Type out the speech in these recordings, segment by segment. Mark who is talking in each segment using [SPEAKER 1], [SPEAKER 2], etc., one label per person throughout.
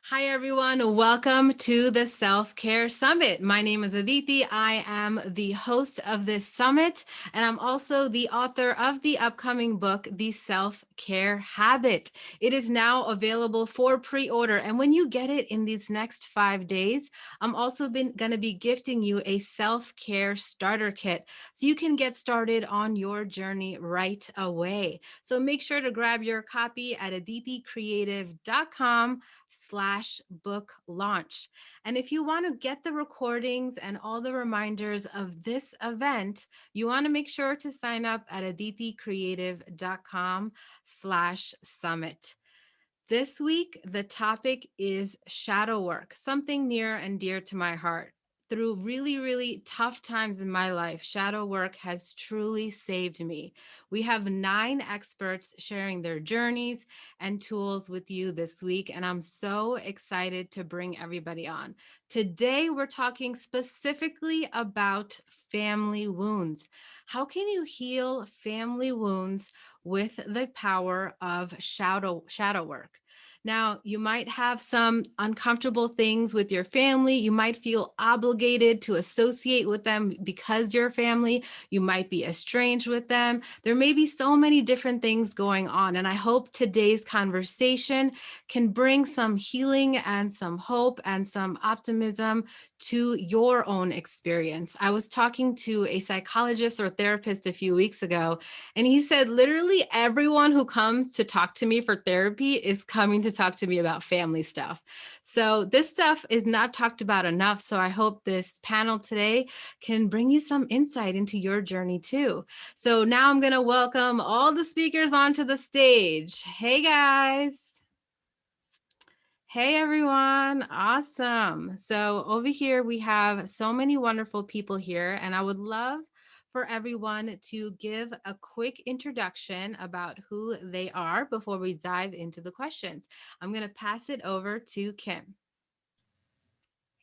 [SPEAKER 1] Hi, everyone. Welcome to the Self Care Summit. My name is Aditi. I am the host of this summit, and I'm also the author of the upcoming book, The Self Care Habit. It is now available for pre order. And when you get it in these next 5 days, I'm also going to be gifting you a self care starter kit so you can get started on your journey right away. So make sure to grab your copy at aditicreative.com/book launch. And if you want to get the recordings and all the reminders of this event, you want to make sure to sign up at aditicreative.com/summit. This week, the topic is shadow work, something near and dear to my heart. Through really, really tough times in my life, shadow work has truly saved me. We have 9 experts sharing their journeys and tools with you this week, and I'm so excited to bring everybody on. Today, we're talking specifically about family wounds. How can you heal family wounds with the power of shadow work? Now, you might have some uncomfortable things with your family. You might feel obligated to associate with them because you're family. You might be estranged with them. There may be so many different things going on. And I hope today's conversation can bring some healing and some hope and some optimism to your own experience. I was talking to a psychologist or therapist a few weeks ago, and he said, literally everyone who comes to talk to me for therapy is coming to talk to me about family stuff. So this stuff is not talked about enough. So I hope this panel today can bring you some insight into your journey too. So now I'm going to welcome all the speakers onto the stage. Hey guys. Hey everyone, awesome. So over here we have so many wonderful people here, and I would love for everyone to give a quick introduction about who they are before we dive into the questions. I'm going to pass it over to Kim.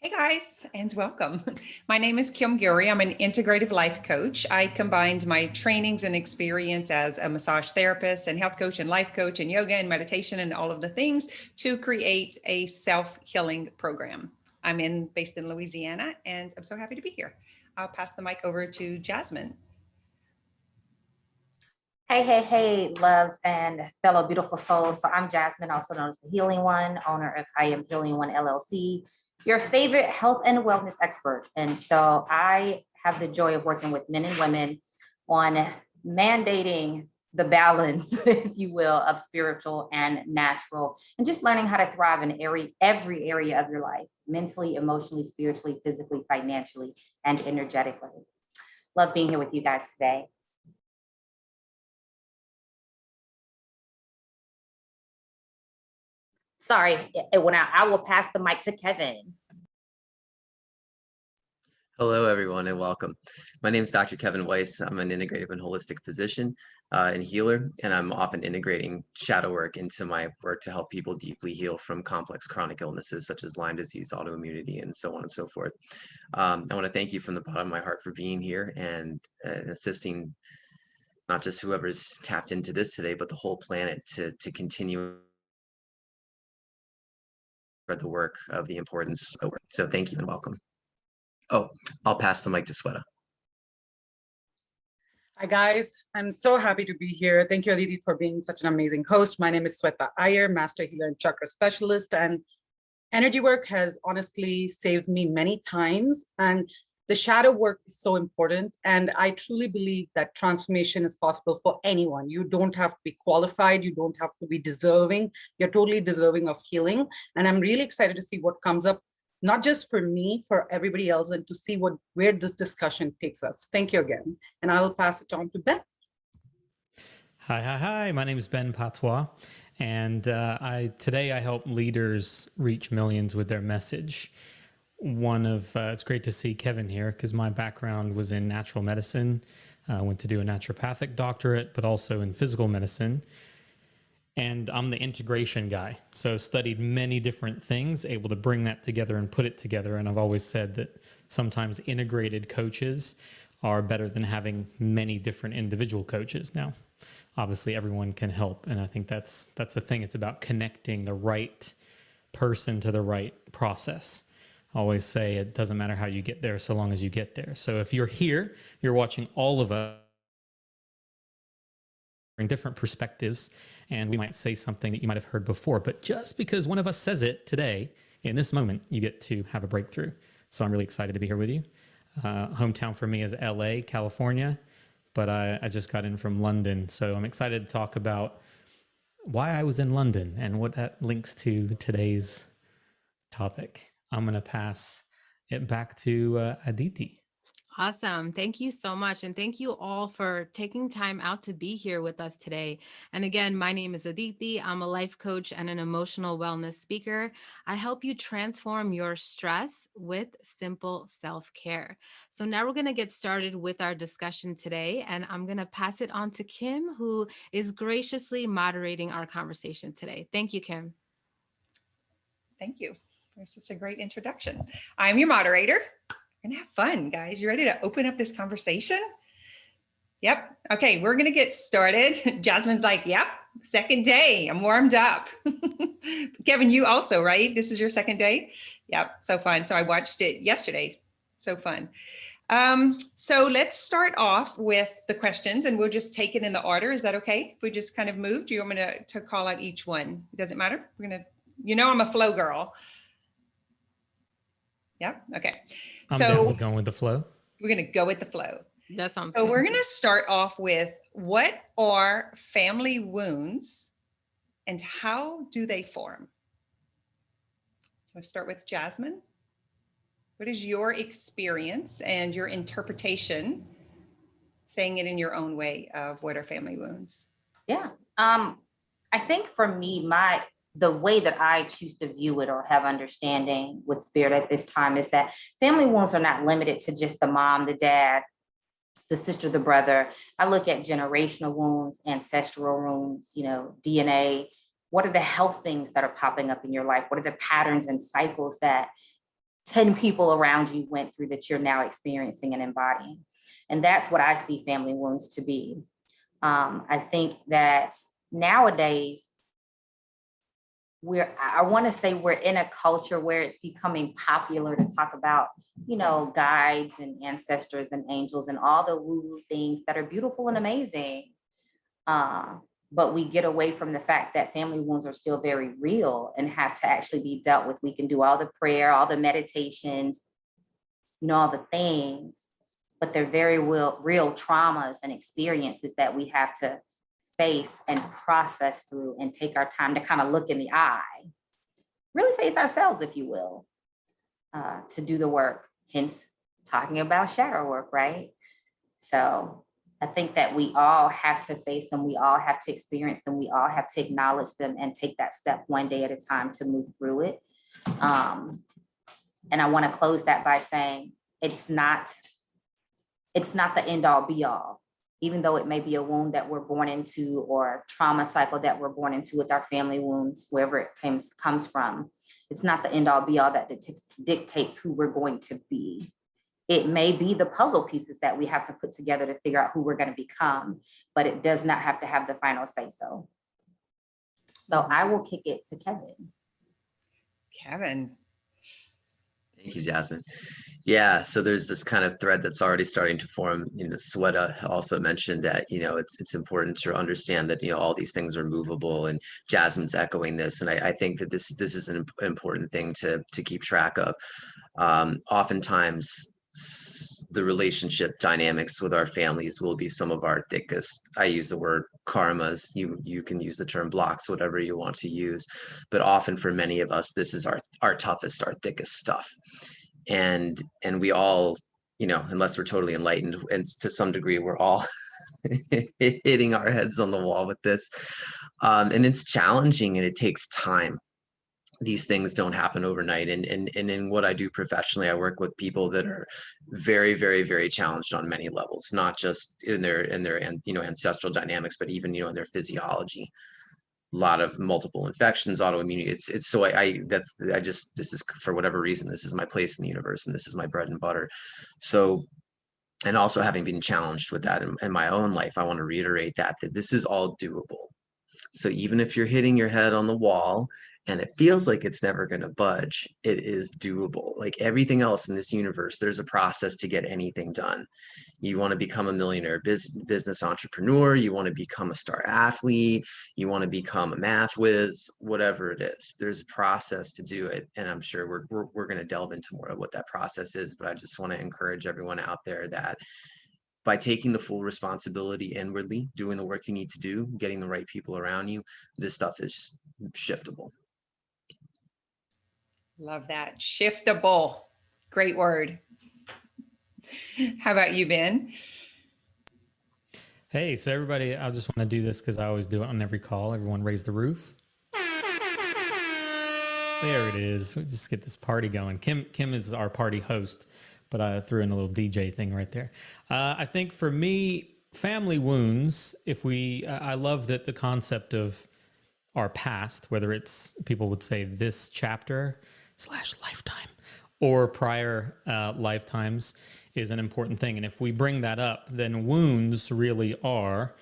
[SPEAKER 2] Hey guys, and welcome. My name is Kim Guri. I'm an integrative life coach. I combined my trainings and experience as a massage therapist and health coach and life coach and yoga and meditation and all of the things to create a self-healing program. Based in Louisiana, and I'm so happy to be here. I'll pass the mic over to Jasmine.
[SPEAKER 3] Hey, loves and fellow beautiful souls. So I'm Jasmine, also known as the Healing One, owner of I Am Healing One LLC, your favorite health and wellness expert. And so I have the joy of working with men and women on mandating the balance, if you will, of spiritual and natural, and just learning how to thrive in every area of your life, mentally, emotionally, spiritually, physically, financially, and energetically. Love being here with you guys today. Sorry, it went out. I will pass the mic to Kevin.
[SPEAKER 4] Hello, everyone, and welcome. My name is Dr. Kevin Weiss. I'm an integrative and holistic physician and healer, and I'm often integrating shadow work into my work to help people deeply heal from complex chronic illnesses such as Lyme disease, autoimmunity, and so on and so forth. I want to thank you from the bottom of my heart for being here and assisting not just whoever's tapped into this today, but the whole planet to continue the work of the importance of work. So thank you and welcome. Oh, I'll pass the mic to Sweta.
[SPEAKER 5] Hi guys, I'm so happy to be here. Thank you, Aditi, for being such an amazing host. My name is Sweta Iyer, Master Healer and Chakra Specialist, and energy work has honestly saved me many times. And the shadow work is so important. And I truly believe that transformation is possible for anyone. You don't have to be qualified. You don't have to be deserving. You're totally deserving of healing. And I'm really excited to see what comes up, not just for me, for everybody else, and to see where this discussion takes us. Thank you again. And I will pass it on to Ben.
[SPEAKER 6] Hi. My name is Ben Patois, and today I help leaders reach millions with their message. It's great to see Kevin here because my background was in natural medicine. I went to do a naturopathic doctorate, but also in physical medicine. And I'm the integration guy. So studied many different things, able to bring that together and put it together. And I've always said that sometimes integrated coaches are better than having many different individual coaches. Now, obviously everyone can help. And I think that's the thing. It's about connecting the right person to the right process. I always say it doesn't matter how you get there so long as you get there. So if you're here, you're watching all of us bring different perspectives, and we might say something that you might have heard before, but just because one of us says it today, in this moment, you get to have a breakthrough. So I'm really excited to be here with you. Hometown for me is LA, California, but I just got in from London. So I'm excited to talk about why I was in London and what that links to today's topic. I'm going to pass it back to Aditi.
[SPEAKER 1] Awesome. Thank you so much. And thank you all for taking time out to be here with us today. And again, my name is Aditi. I'm a life coach and an emotional wellness speaker. I help you transform your stress with simple self-care. So now we're going to get started with our discussion today. And I'm going to pass it on to Kim, who is graciously moderating our conversation today. Thank you, Kim.
[SPEAKER 2] Thank you. There's such a great introduction. I'm your moderator. We're gonna have fun, guys. You ready to open up this conversation? Yep. Okay, we're gonna get started. Jasmine's like, yep, second day. I'm warmed up. Kevin, you also, right? This is your second day? Yep, so fun. So I watched it yesterday. So fun. So let's start off with the questions, and we'll just take it in the order. Is that okay? If we just kind of move? Do you want me to call out each one? Does it matter? We're gonna, I'm a flow girl. Yeah. Okay.
[SPEAKER 6] I'm down with going with the flow.
[SPEAKER 2] We're going to go with the flow.
[SPEAKER 1] That sounds
[SPEAKER 2] So
[SPEAKER 1] good.
[SPEAKER 2] we're going to start off with, what are family wounds and how do they form? So I'll start with Jasmine. What is your experience and your interpretation, saying it in your own way, of what are family wounds?
[SPEAKER 3] Yeah. I think for me, the way that I choose to view it or have understanding with Spirit at this time is that family wounds are not limited to just the mom, the dad, the sister, the brother. I look at generational wounds, ancestral wounds, DNA. What are the health things that are popping up in your life? What are the patterns and cycles that 10 people around you went through that you're now experiencing and embodying? And that's what I see family wounds to be. I think that nowadays, I want to say we're in a culture where it's becoming popular to talk about, guides and ancestors and angels and all the woo things that are beautiful and amazing. But we get away from the fact that family wounds are still very real and have to actually be dealt with. We can do all the prayer, all the meditations, all the things, but they're very real traumas and experiences that we have to face and process through and take our time to kind of look in the eye, really face ourselves, if you will, to do the work, hence talking about shadow work, right? So I think that we all have to face them. We all have to experience them. We all have to acknowledge them and take that step one day at a time to move through it. And I want to close that by saying it's not the end all be all. Even though it may be a wound that we're born into or trauma cycle that we're born into with our family wounds, wherever it comes from, it's not the end all be all that dictates who we're going to be. It may be the puzzle pieces that we have to put together to figure out who we're going to become, but it does not have to have the final say so. So I will kick it to Kevin.
[SPEAKER 2] Kevin.
[SPEAKER 4] Thank you, Jasmine. Yeah, so there's this kind of thread that's already starting to form. Sweta also mentioned that, it's important to understand that, all these things are movable, and Jasmine's echoing this. And I think that this is an important thing to keep track of. Oftentimes, the relationship dynamics with our families will be some of our thickest. I use the word karmas. You can use the term blocks, whatever you want to use. But often for many of us, this is our toughest, our thickest stuff. And we all, unless we're totally enlightened, and to some degree, we're all hitting our heads on the wall with this. And it's challenging and it takes time. These things don't happen overnight. And in what I do professionally, I work with people that are very, very, very challenged on many levels, not just in their ancestral dynamics, but even, in their physiology. A lot of multiple infections, autoimmunity. It's so this is, for whatever reason, this is my place in the universe and this is my bread and butter. So, and also having been challenged with that in my own life, I want to reiterate that this is all doable. So even if you're hitting your head on the wall and it feels like it's never going to budge, it is doable. Like everything else in this universe, there's a process to get anything done. You want to become a millionaire business entrepreneur, you want to become a star athlete, you want to become a math whiz, whatever it is. There's a process to do it. And I'm sure we're going to delve into more of what that process is. But I just want to encourage everyone out there that by taking the full responsibility inwardly, doing the work you need to do, getting the right people around you, this stuff is shiftable.
[SPEAKER 2] Love that. Shiftable. Great word. How about you, Ben?
[SPEAKER 6] Hey, so everybody, I just want to do this because I always do it on every call. Everyone raise the roof. There it is. We just get this party going. Kim is our party host, but I threw in a little DJ thing right there. I think for me, family wounds, I love that the concept of our past, whether it's, people would say this chapter / lifetime or prior lifetimes, is an important thing. And if we bring that up, then wounds really are,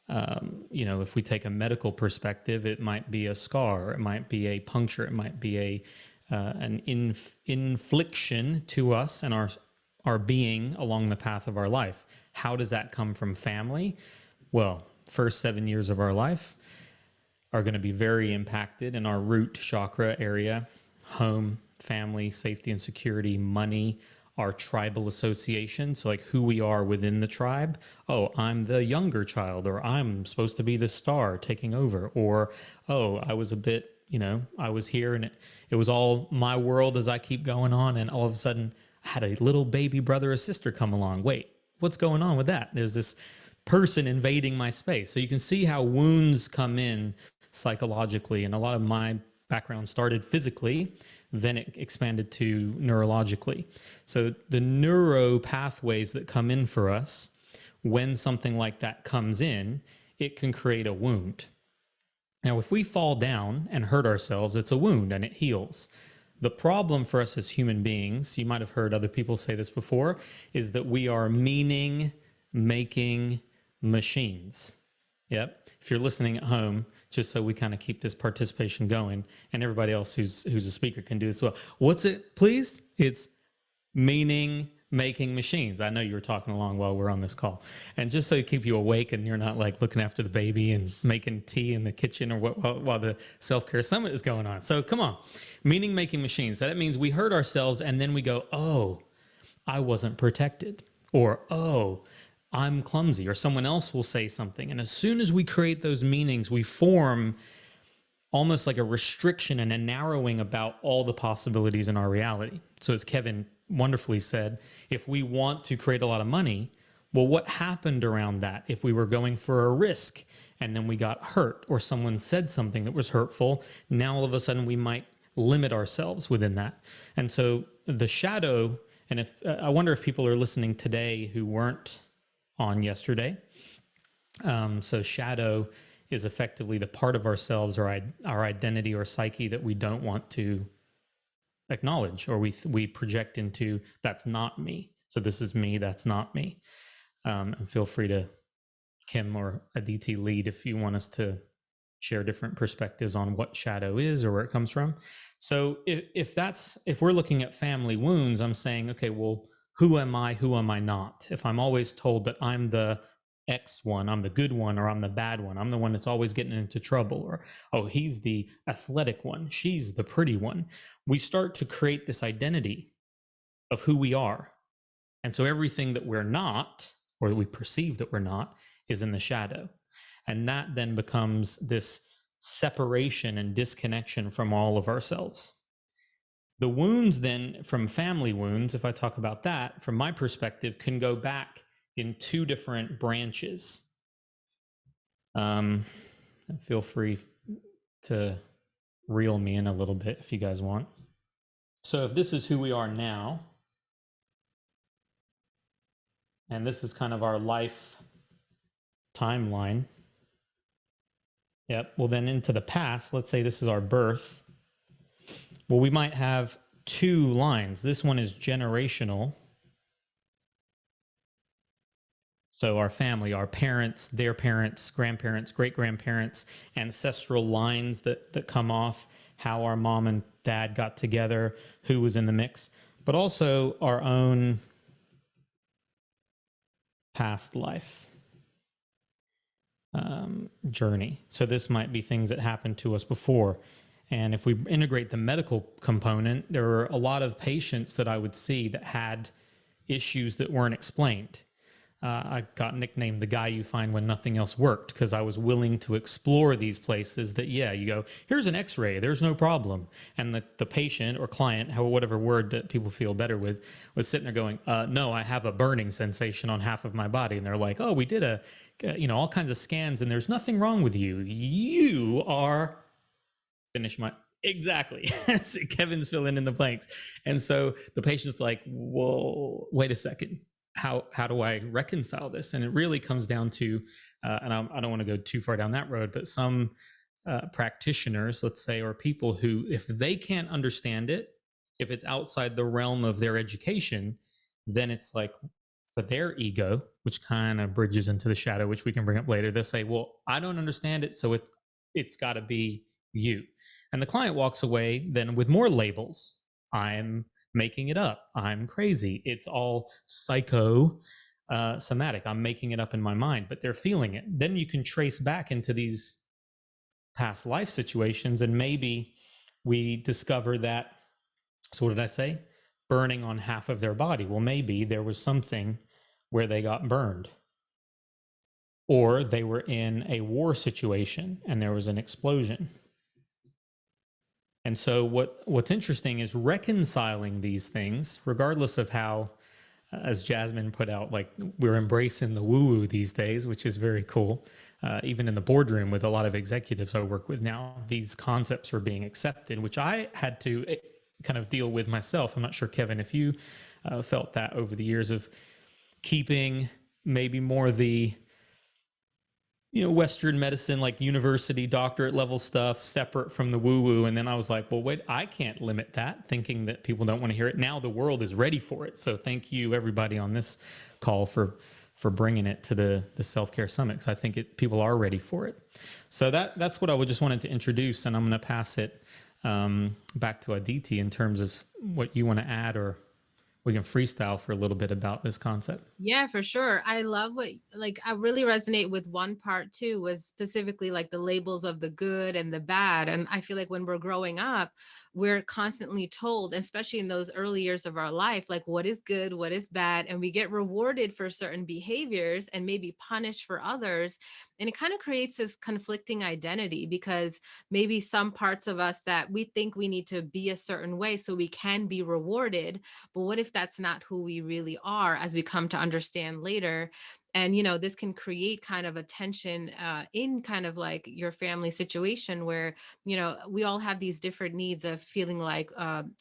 [SPEAKER 6] if we take a medical perspective, it might be a scar, it might be a puncture, it might be an infliction to us and our being along the path of our life. How does that come from family? Well, first 7 years of our life are going to be very impacted in our root chakra area: home, family, safety and security, money, our tribal association. So like who we are within the tribe. Oh, I'm the younger child, or I'm supposed to be the star taking over, or, oh, I was a bit, I was here and it was all my world as I keep going on. And all of a sudden I had a little baby brother or sister come along. Wait, what's going on with that? There's this person invading my space. So you can see how wounds come in psychologically. And a lot of my background started physically, then it expanded to neurologically. So the neuro pathways that come in for us, when something like that comes in, it can create a wound. Now, if we fall down and hurt ourselves, it's a wound and it heals. The problem for us as human beings, you might have heard other people say this before, is that we are meaning-making machines. Yep. If you're listening at home, just so we kind of keep this participation going, and everybody else who's a speaker can do this well. What's it, please? It's meaning-making machines. I know you were talking along while we're on this call. And just so you keep you awake and you're not like looking after the baby and making tea in the kitchen or while the self-care summit is going on. So come on, meaning-making machines. So that means we hurt ourselves and then we go, oh, I wasn't protected, or, oh, I'm clumsy, or someone else will say something. And as soon as we create those meanings, we form almost like a restriction and a narrowing about all the possibilities in our reality. So as Kevin wonderfully said, if we want to create a lot of money, well, what happened around that? If we were going for a risk and then we got hurt, or someone said something that was hurtful, now all of a sudden we might limit ourselves within that. And so the shadow, and if I wonder if people are listening today who weren't on yesterday. So shadow is effectively the part of ourselves or our identity or psyche that we don't want to acknowledge, or we project into, that's not me. So this is me, that's not me. And feel free to, Kim or Aditi, lead if you want us to share different perspectives on what shadow is or where it comes from. So if we're looking at family wounds, I'm saying, okay, well, who am I? Who am I not? If I'm always told that I'm the X one, I'm the good one, or I'm the bad one, I'm the one that's always getting into trouble, or, oh, he's the athletic one, she's the pretty one, we start to create this identity of who we are. And so everything that we're not, or that we perceive that we're not, is in the shadow. And that then becomes this separation and disconnection from all of ourselves. The wounds then from family wounds, if I talk about that, from my perspective, can go back in two different branches. Feel free to reel me in a little bit if you guys want. So if this is who we are now, and this is kind of our life timeline. Yep, well then into the past, let's say this is our birth. Well, we might have two lines. This one is generational. So our family, our parents, their parents, grandparents, great grandparents, ancestral lines that come off, how our mom and dad got together, who was in the mix, but also our own past life journey. So this might be things that happened to us before. And if we integrate the medical component, there are a lot of patients that I would see that had issues that weren't explained. I got nicknamed the guy you find when nothing else worked, because I was willing to explore these places that, yeah, you go, here's an x-ray, there's no problem. And the patient or client, whatever word that people feel better with, was sitting there going, no, I have a burning sensation on half of my body. And they're like, oh, we did all kinds of scans and there's nothing wrong with you. You are, exactly. Kevin's filling in the blanks. And so the patient's like, well, wait a second. How do I reconcile this? And it really comes down to, and I don't want to go too far down that road, but some practitioners, let's say, or people who, if they can't understand it, if it's outside the realm of their education, then it's like for their ego, which kind of bridges into the shadow, which we can bring up later. They'll say, well, I don't understand it, so it's got to be you. And the client walks away then with more labels. I'm making it up. I'm crazy. It's all somatic. I'm making it up in my mind, but they're feeling it. Then you can trace back into these past life situations, and maybe we discover that, so what did I say? Burning on half of their body. Well, maybe there was something where they got burned, or they were in a war situation and there was an explosion. And so what's interesting is reconciling these things, regardless of how, as Jasmine put out, like we're embracing the woo-woo these days, which is very cool. Even in the boardroom with a lot of executives I work with now, these concepts are being accepted, which I had to kind of deal with myself. I'm not sure, Kevin, if you felt that over the years of keeping maybe more the Western medicine, like university doctorate level stuff, separate from the woo-woo. And then I was like, well, wait, I can't limit that, thinking that people don't want to hear it. Now the world is ready for it. So thank you, everybody on this call, for bringing it to the Self-Care Summit, because I think people are ready for it. So that's what I just wanted to introduce, and I'm going to pass it back to Aditi in terms of what you want to add, or we can freestyle for a little bit about this concept.
[SPEAKER 1] Yeah, for sure. I love I really resonate with one part too, was specifically like the labels of the good and the bad. And I feel like when we're growing up, we're constantly told, especially in those early years of our life, like what is good, what is bad. And we get rewarded for certain behaviors and maybe punished for others. And it kind of creates this conflicting identity, because maybe some parts of us that we think we need to be a certain way so we can be rewarded. But what if that's not who we really are, as we come to understand later? And, this can create kind of a tension in kind of like your family situation where, we all have these different needs of feeling like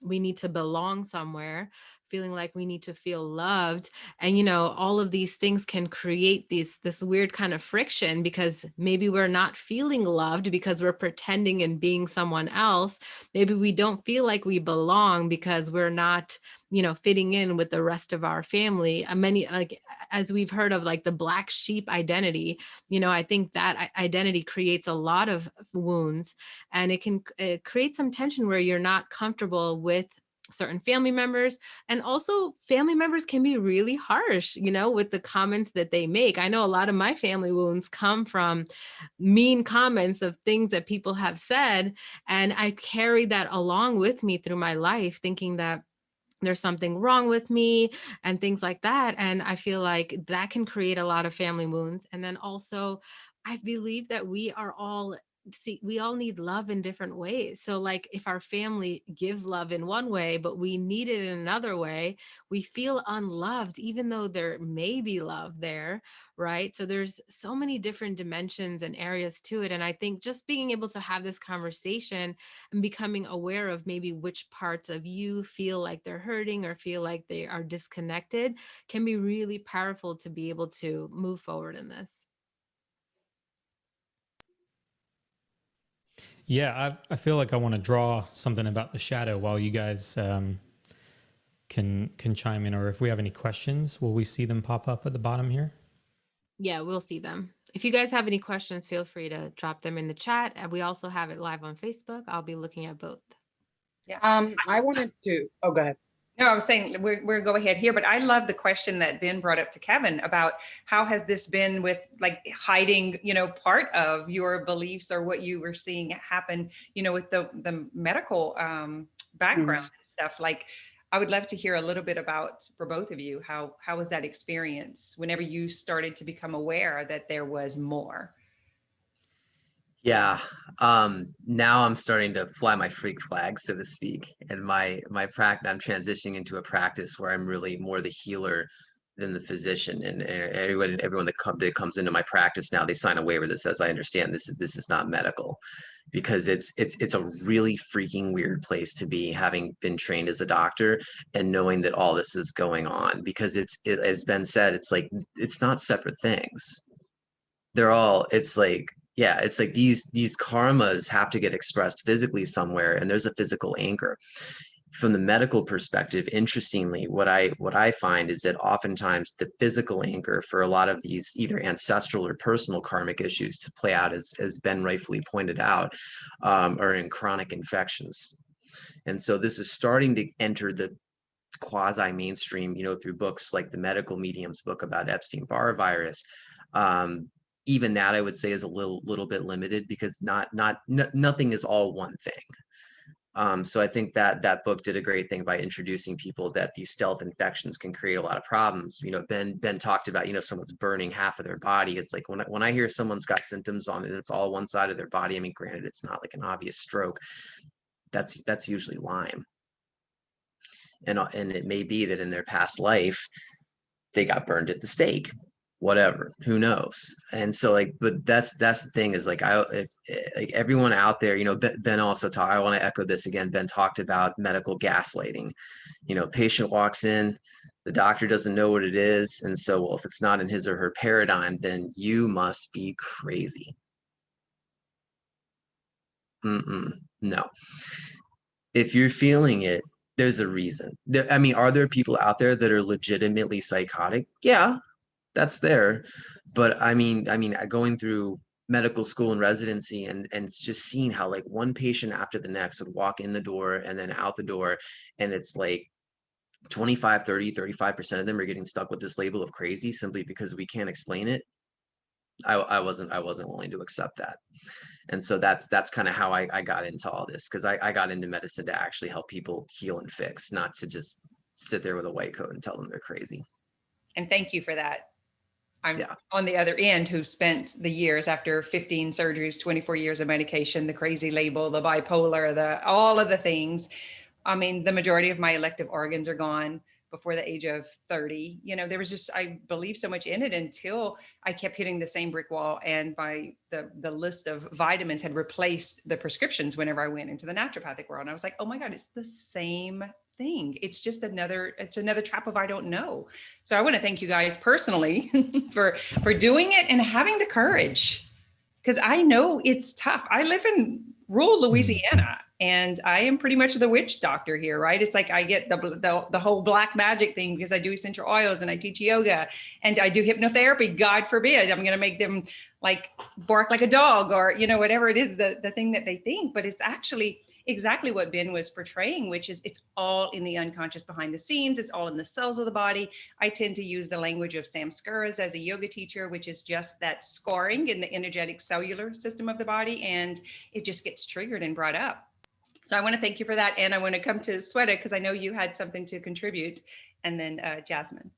[SPEAKER 1] we need to belong somewhere, feeling like we need to feel loved. And, all of these things can create this weird kind of friction, because maybe we're not feeling loved because we're pretending and being someone else. Maybe we don't feel like we belong because we're not fitting in with the rest of our family. Many, like, as we've heard of, like the black sheep identity, I think that identity creates a lot of wounds, and it can create some tension where you're not comfortable with certain family members. And also family members can be really harsh, with the comments that they make. I know a lot of my family wounds come from mean comments of things that people have said. And I carry that along with me through my life, thinking that there's something wrong with me and things like that. And I feel like that can create a lot of family wounds. And then also, I believe that we all need love in different ways. So like if our family gives love in one way, but we need it in another way, we feel unloved, even though there may be love there, right? So there's so many different dimensions and areas to it. And I think just being able to have this conversation and becoming aware of maybe which parts of you feel like they're hurting or feel like they are disconnected can be really powerful to be able to move forward in this.
[SPEAKER 6] Yeah, I feel like I want to draw something about the shadow while you guys can chime in, or if we have any questions, will we see them pop up at the bottom here?
[SPEAKER 1] Yeah, we'll see them. If you guys have any questions, feel free to drop them in the chat. And we also have it live on Facebook. I'll be looking at both.
[SPEAKER 2] Yeah.
[SPEAKER 5] I wanted to, oh, go ahead.
[SPEAKER 2] No, I was saying we're go ahead here, but I love the question that Ben brought up to Kevin about how has this been with like hiding, part of your beliefs or what you were seeing happen, with the medical background and stuff. Like, I would love to hear a little bit about, for both of you, how was that experience whenever you started to become aware that there was more?
[SPEAKER 4] Yeah. Now I'm starting to fly my freak flag, so to speak. And my practice, I'm transitioning into a practice where I'm really more the healer than the physician. And everyone that comes into my practice now, they sign a waiver that says, I understand this is not medical, because it's a really freaking weird place to be, having been trained as a doctor and knowing that all this is going on, because it has been said, it's like, it's not separate things. They're all, it's like, yeah, it's like these karmas have to get expressed physically somewhere, and there's a physical anchor. From the medical perspective, interestingly, what I find is that oftentimes the physical anchor for a lot of these either ancestral or personal karmic issues to play out, as Ben rightfully pointed out, are in chronic infections. And so this is starting to enter the quasi mainstream, through books like the Medical Medium's book about Epstein-Barr virus. Even that, I would say, is a little bit limited, because nothing is all one thing. So I think that book did a great thing by introducing people that these stealth infections can create a lot of problems. Ben talked about, someone's burning half of their body. It's like when I hear someone's got symptoms on it, it's all one side of their body. I mean, granted, it's not like an obvious stroke. That's usually Lyme. And it may be that in their past life, they got burned at the stake, whatever, who knows? And so but that's the thing, is like, like everyone out there, Ben also talked, I want to echo this again. Ben talked about medical gaslighting. Patient walks in, the doctor doesn't know what it is. And so, well, if it's not in his or her paradigm, then you must be crazy. No. If you're feeling it, there's a reason. I mean, are there people out there that are legitimately psychotic? Yeah, that's there. But I mean, going through medical school and residency and just seeing how like one patient after the next would walk in the door and then out the door, and it's like 25, 30, 35% of them are getting stuck with this label of crazy simply because we can't explain it. I wasn't willing to accept that. And so that's kind of how I got into all this, because I got into medicine to actually help people heal and fix, not to just sit there with a white coat and tell them they're crazy.
[SPEAKER 2] And thank you for that. I'm on the other end, who spent the years after 15 surgeries, 24 years of medication, the crazy label, the bipolar, all of the things. I mean, the majority of my elective organs are gone before the age of 30. There was just, I believe so much in it until I kept hitting the same brick wall. And by the list of vitamins had replaced the prescriptions whenever I went into the naturopathic world. And I was like, oh my God, it's the same thing. It's just another trap of I don't know. So I want to thank you guys personally for doing it and having the courage, because I know it's tough. I live in rural Louisiana, and I am pretty much the witch doctor here, right? It's like I get the whole black magic thing because I do essential oils and I teach yoga and I do hypnotherapy. God forbid I'm going to make them like bark like a dog or, whatever it is, the thing that they think. But it's actually exactly what Ben was portraying, which is it's all in the unconscious behind the scenes. It's all in the cells of the body. I tend to use the language of samskaras as a yoga teacher, which is just that scoring in the energetic cellular system of the body. And it just gets triggered and brought up. So I want to thank you for that. And I want to come to Sweta, because I know you had something to contribute. And then Jasmine.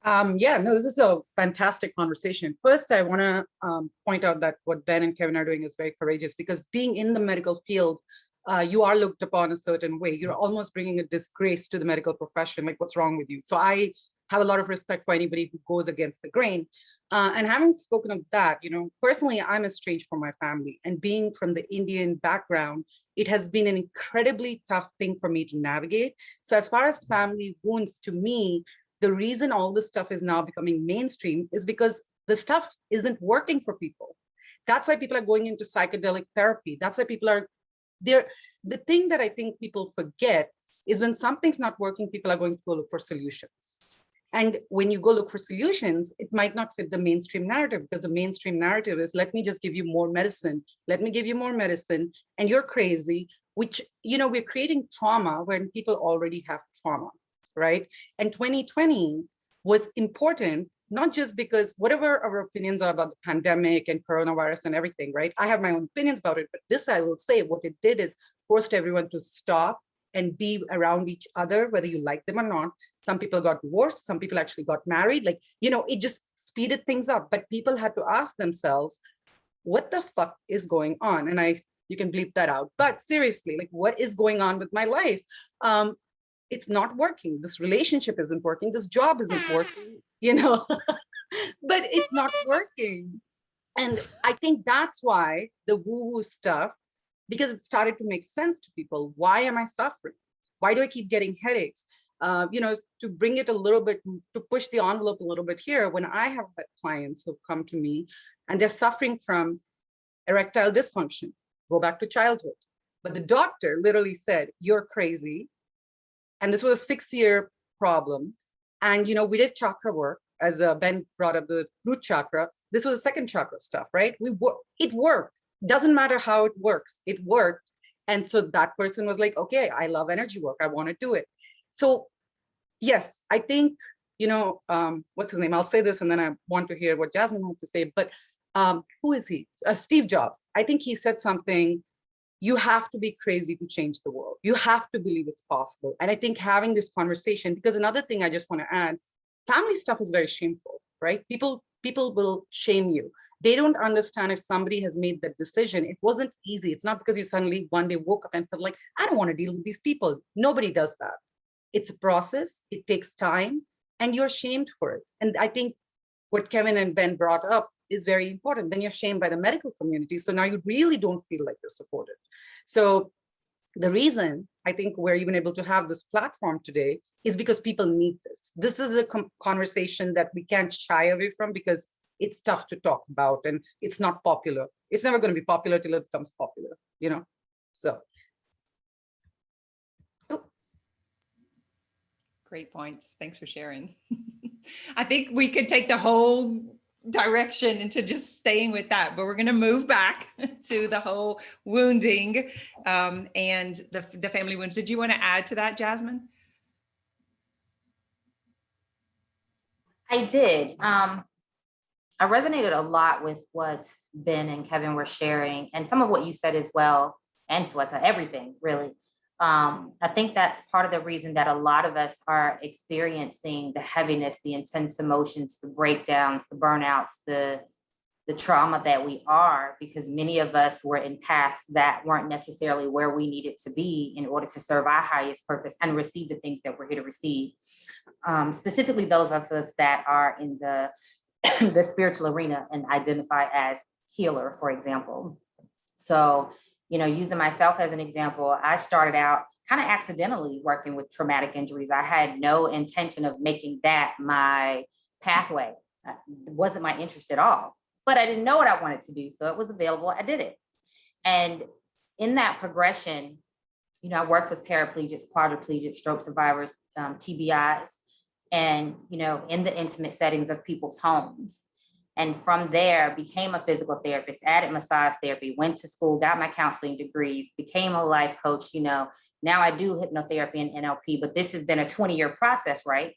[SPEAKER 5] Yeah, no, this is a fantastic conversation. First, I want to point out that what Ben and Kevin are doing is very courageous, because being in the medical field, you are looked upon a certain way. You're almost bringing a disgrace to the medical profession, like what's wrong with you? So I have a lot of respect for anybody who goes against the grain. And having spoken of that, personally, I'm estranged from my family, and being from the Indian background, it has been an incredibly tough thing for me to navigate. So as far as family wounds, to me, the reason all this stuff is now becoming mainstream is because the stuff isn't working for people. That's why people are going into psychedelic therapy. That's why people are there. The thing that I think people forget is when something's not working, people are going to go look for solutions. And when you go look for solutions, it might not fit the mainstream narrative, because the mainstream narrative is, let me just give you more medicine. Let me give you more medicine. And you're crazy, which, we're creating trauma when people already have trauma, right? And 2020 was important, not just because whatever our opinions are about the pandemic and coronavirus and everything, right? I have my own opinions about it, but this I will say, what it did is forced everyone to stop and be around each other, whether you like them or not. Some people got divorced, some people actually got married. Like, it just speeded things up, but people had to ask themselves, what the fuck is going on? And you can bleep that out, but seriously, like, what is going on with my life? It's not working. This relationship isn't working. This job isn't working, but it's not working. And I think that's why the woo-woo stuff, because it started to make sense to people. Why am I suffering? Why do I keep getting headaches? To bring it a little bit, to push the envelope a little bit here, when I have had clients who come to me and they're suffering from erectile dysfunction, go back to childhood. But the doctor literally said, you're crazy. And this was a 6-year problem. And, we did chakra work, as Ben brought up the root chakra. This was the second chakra stuff, right? It worked. Doesn't matter how it works, it worked. And so that person was like, okay, I love energy work, I want to do it. So yes, I think, what's his name? I'll say this and then I want to hear what Jasmine had to say, but who is he? Steve Jobs. I think he said something, you have to be crazy to change the world. You have to believe it's possible. And I think having this conversation, because another thing I just want to add, family stuff is very shameful, right? People will shame you. They don't understand if somebody has made that decision. It wasn't easy. It's not because you suddenly one day woke up and felt like, I don't want to deal with these people. Nobody does that. It's a process. It takes time and you're shamed for it. And I think what Kevin and Ben brought up is very important. Then you're shamed by the medical community. So now you really don't feel like you're supported. So the reason I think we're even able to have this platform today is because people need this. This is a conversation that we can't shy away from, because it's tough to talk about and it's not popular. It's never going to be popular till it becomes popular, so.
[SPEAKER 2] Great points. Thanks for sharing. I think we could take the whole direction into just staying with that, but we're going to move back to the whole wounding and the family wounds. Did you want to add to that, Jasmine?
[SPEAKER 3] I did. I resonated a lot with what Ben and Kevin were sharing, and some of what you said as well, and Sweta, everything really. I think that's part of the reason that a lot of us are experiencing the heaviness, the intense emotions, the breakdowns, the burnouts, the trauma that we are, because many of us were in paths that weren't necessarily where we needed to be in order to serve our highest purpose and receive the things that we're here to receive. Specifically, those of us that are in the the spiritual arena and identify as healer, for example. So, using myself as an example, I started out kind of accidentally working with traumatic injuries. I had no intention of making that my pathway. It wasn't my interest at all, but I didn't know what I wanted to do. So it was available. I did it. And in that progression, I worked with paraplegics, quadriplegics, stroke survivors, TBIs, and, in the intimate settings of people's homes. And from there, became a physical therapist, added massage therapy, went to school, got my counseling degrees, became a life coach. Now I do hypnotherapy and NLP, but this has been a 20-year process, right?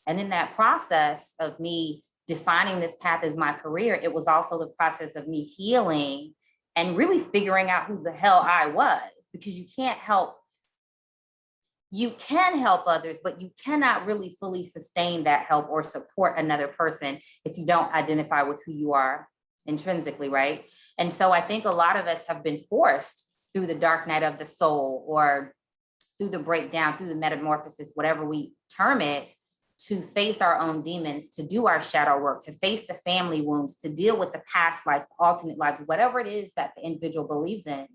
[SPEAKER 3] And in that process of me defining this path as my career, it was also the process of me healing and really figuring out who the hell I was, because you can help others, but you cannot really fully sustain that help or support another person if you don't identify with who you are intrinsically, right? And so I think a lot of us have been forced through the dark night of the soul, or through the breakdown, through the metamorphosis, whatever we term it, to face our own demons, to do our shadow work, to face the family wounds, to deal with the past lives, the alternate lives, whatever it is that the individual believes in.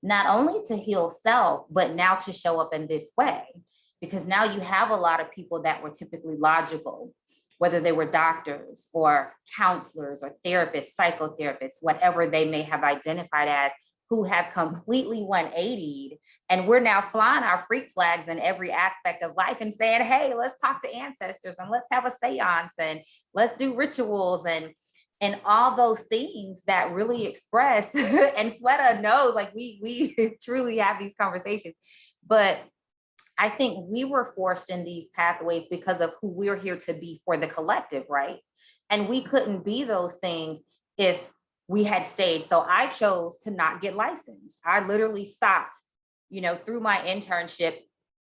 [SPEAKER 3] Not only to heal self, but now to show up in this way, because now you have a lot of people that were typically logical, whether they were doctors or counselors or therapists, psychotherapists, whatever they may have identified as, who have completely 180'd, and we're now flying our freak flags in every aspect of life and saying, hey, let's talk to ancestors and let's have a seance and let's do rituals and all those things that really express and Sweta knows, like we truly have these conversations. But I think we were forced in these pathways because of who we're here to be for the collective, right? And we couldn't be those things if we had stayed. So I chose to not get licensed. I literally stopped, through my internship,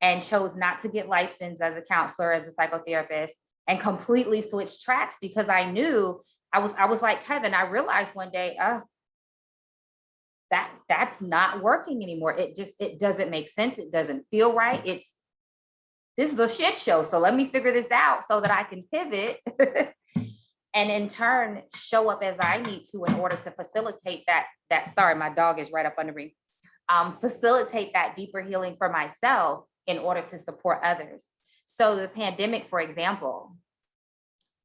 [SPEAKER 3] and chose not to get licensed as a counselor, as a psychotherapist, and completely switched tracks because I knew I was like Kevin. I realized one day, that's not working anymore. It doesn't make sense. It doesn't feel right. This is a shit show. So let me figure this out so that I can pivot and in turn show up as I need to in order to facilitate that sorry, my dog is right up under me. Facilitate that deeper healing for myself in order to support others. So the pandemic, for example,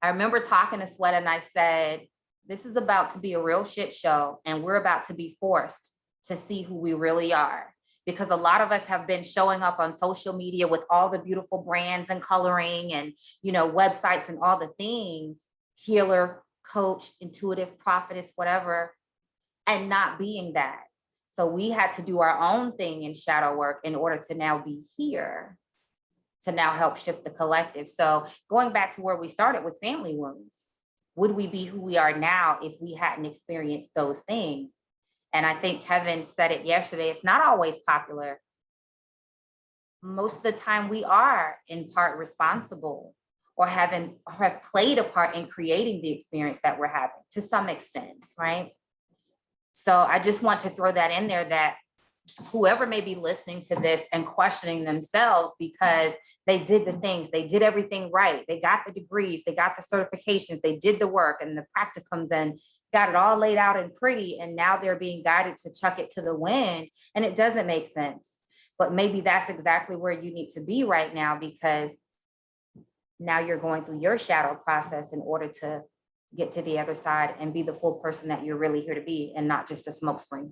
[SPEAKER 3] I remember talking to Sweta and I said, this is about to be a real shit show and we're about to be forced to see who we really are. Because a lot of us have been showing up on social media with all the beautiful brands and coloring and, websites and all the things, healer, coach, intuitive, prophetess, whatever, and not being that. So we had to do our own thing in shadow work in order to now be here, to now help shift the collective. So going back to where we started with family wounds, would we be who we are now if we hadn't experienced those things? And I think Kevin said it yesterday, it's not always popular. Most of the time we are in part responsible or have played a part in creating the experience that we're having to some extent, right? So I just want to throw that in there, that whoever may be listening to this and questioning themselves because they did the things, they did everything right, they got the degrees, they got the certifications, they did the work and the practicums and got it all laid out and pretty, and now they're being guided to chuck it to the wind and it doesn't make sense. But maybe that's exactly where you need to be right now, because now you're going through your shadow process in order to get to the other side and be the full person that you're really here to be and not just a smokescreen.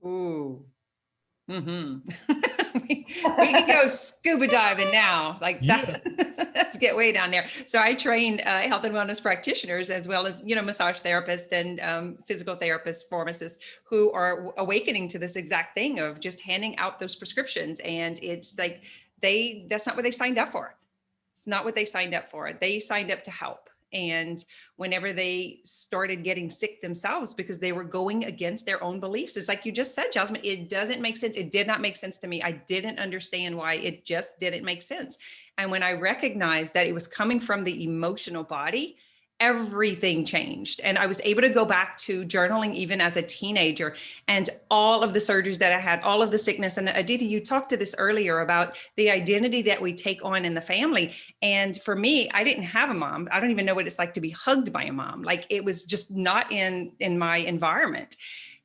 [SPEAKER 2] Ooh. We can go scuba diving now. Like that. Let's get way down there. So I train health and wellness practitioners as well as, massage therapists and physical therapists, pharmacists who are awakening to this exact thing of just handing out those prescriptions. And it's like, that's not what they signed up for. It's not what they signed up for. They signed up to help. And whenever they started getting sick themselves because they were going against their own beliefs, it's like you just said, Jasmine, it doesn't make sense. It did not make sense to me. I didn't understand why. It just didn't make sense. And when I recognized that it was coming from the emotional body, everything changed. And I was able to go back to journaling even as a teenager, and all of the surgeries that I had, all of the sickness. And Aditi, you talked to this earlier about the identity that we take on in the family. And for me, I didn't have a mom. I don't even know what it's like to be hugged by a mom. Like, it was just not in my environment.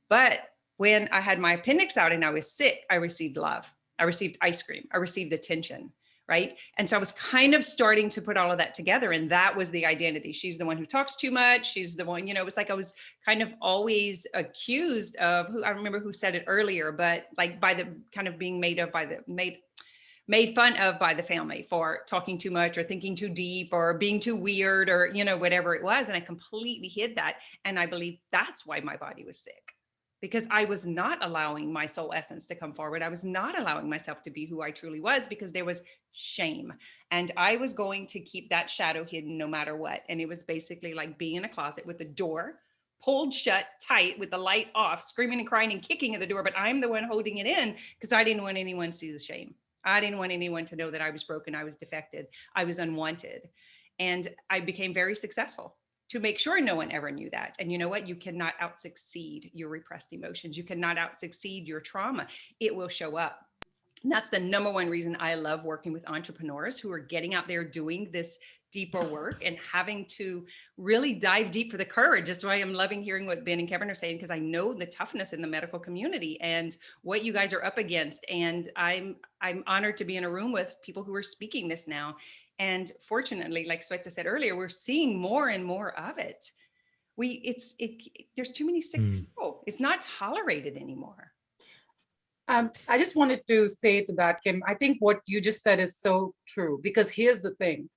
[SPEAKER 2] But when I had my appendix out and I was sick, I received love. I received ice cream. I received attention. Right. And so I was kind of starting to put all of that together. And that was the identity. She's the one who talks too much. She's the one, it was like I was kind of always accused of I remember who said it earlier, but like by the kind of being made fun of by the family for talking too much or thinking too deep or being too weird or, whatever it was. And I completely hid that. And I believe that's why my body was sick. Because I was not allowing my soul essence to come forward. I was not allowing myself to be who I truly was because there was shame. And I was going to keep that shadow hidden no matter what. And it was basically like being in a closet with the door pulled shut tight with the light off, screaming and crying and kicking at the door. But I'm the one holding it in because I didn't want anyone to see the shame. I didn't want anyone to know that I was broken. I was defected. I was unwanted. And I became very successful to make sure no one ever knew that. And you know what? You cannot out-succeed your repressed emotions. You cannot out-succeed your trauma. It will show up. And that's the number one reason I love working with entrepreneurs who are getting out there doing this deeper work and having to really dive deep for the courage. That's why I'm loving hearing what Ben and Kevin are saying, because I know the toughness in the medical community and what you guys are up against. And I'm honored to be in a room with people who are speaking this now. And fortunately, like Sweta said earlier, we're seeing more and more of it. there's too many sick
[SPEAKER 6] Mm.
[SPEAKER 2] people. It's not tolerated anymore.
[SPEAKER 5] I just wanted to say to that, Kim, I think what you just said is so true, because here's the thing.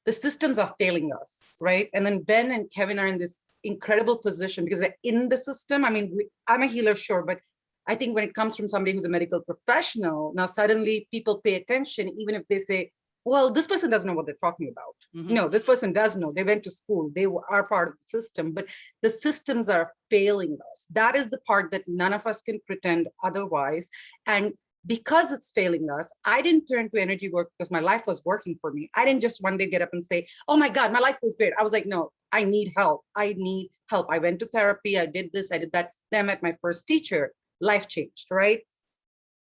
[SPEAKER 5] The systems are failing us, right? And then Ben and Kevin are in this incredible position because they're in the system. I mean, I'm a healer, sure, but I think when it comes from somebody who's a medical professional, now suddenly people pay attention, even if they say, well, this person doesn't know what they're talking about.
[SPEAKER 2] Mhm.
[SPEAKER 5] No, this person does know. They went to school. They are part of the system, but the systems are failing us. That is the part that none of us can pretend otherwise. And because it's failing us, I didn't turn to energy work because my life was working for me. I didn't just one day get up and say, oh my God, my life feels great. I was like, no, I need help. I need help. I went to therapy. I did this, I did that. Then I met my first teacher. Life changed, right?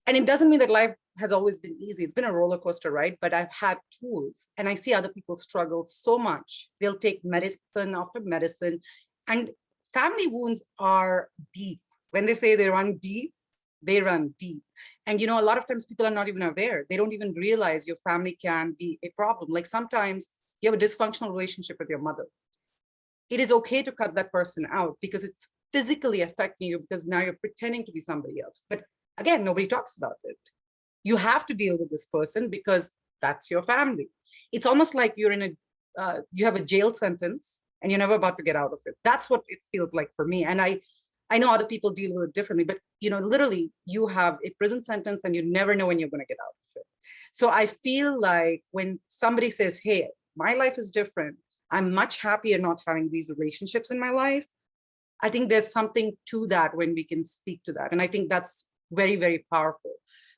[SPEAKER 5] And it doesn't mean that life has always been easy. It's been a roller coaster, right? But I've had tools, and I see other people struggle so much. They'll take medicine after medicine, and family wounds are deep. When they say they run deep, they run deep. And a lot of times people are not even aware. They don't even realize your family can be a problem. Like sometimes you have a dysfunctional relationship with your mother. It is okay to cut that person out because it's physically affecting you, because now you're pretending to be somebody else. But again, nobody talks about it. You have to deal with this person because that's your family. It's almost like you're in you have a jail sentence and you're never about to get out of it. That's what it feels like for me. And I know other people deal with it differently, but literally you have a prison sentence and you never know when you're going to get out of it. So I feel like when somebody says, hey, my life is different, I'm much happier not having these relationships in my life, I think there's something to that when we can speak to that. And I think that's very, very powerful.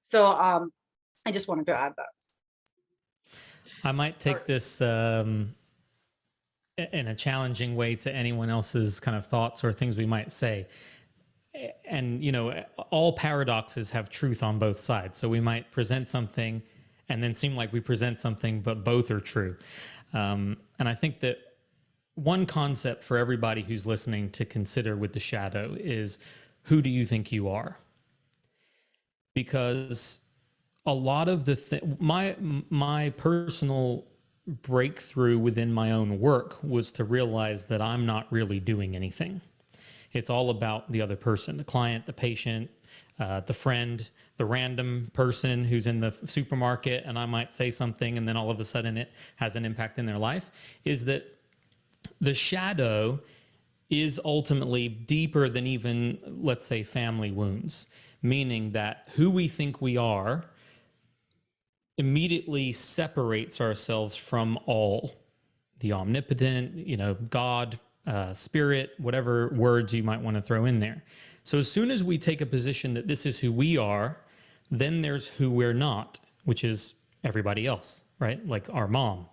[SPEAKER 5] So I just wanted to add that.
[SPEAKER 6] I might take this in a challenging way to anyone else's kind of thoughts or things we might say. And, all paradoxes have truth on both sides. So we might present something and then seem like we present something, but both are true. And I think that one concept for everybody who's listening to consider with the shadow is, who do you think you are? Because a lot of my personal breakthrough within my own work was to realize that I'm not really doing anything. It's all about the other person, the client, the patient, the friend, the random person who's in the supermarket, and I might say something and then all of a sudden it has an impact in their life. Is that the shadow is ultimately deeper than even, let's say, family wounds, meaning that who we think we are immediately separates ourselves from all, the omnipotent, God, spirit, whatever words you might want to throw in there. So as soon as we take a position that this is who we are, then there's who we're not, which is everybody else, right? Like our mom.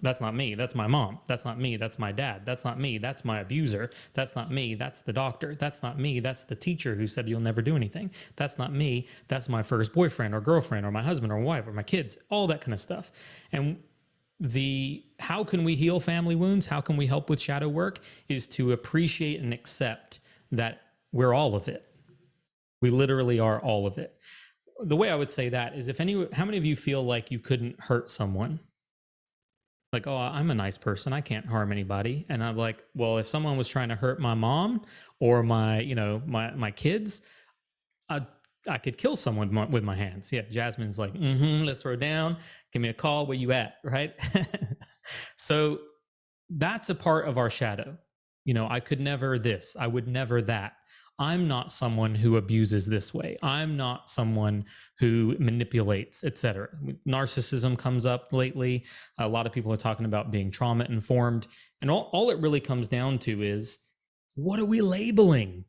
[SPEAKER 6] That's not me, that's my mom. That's not me, that's my dad. That's not me, that's my abuser. That's not me, that's the doctor. That's not me, that's the teacher who said you'll never do anything. That's not me, that's my first boyfriend or girlfriend or my husband or wife or my kids, all that kind of stuff. And how can we heal family wounds? How can we help with shadow work? Is to appreciate and accept that we're all of it. We literally are all of it. The way I would say that is how many of you feel like you couldn't hurt someone? Like, oh, I'm a nice person, I can't harm anybody. And I'm like, well, if someone was trying to hurt my mom or my kids, I could kill someone with my hands. Yeah, Jasmine's like, let's throw down, give me a call, where you at, right? So that's a part of our shadow. I could never this, I would never that. I'm not someone who abuses this way. I'm not someone who manipulates, etc. Narcissism comes up lately. A lot of people are talking about being trauma informed. And all it really comes down to is, what are we labeling?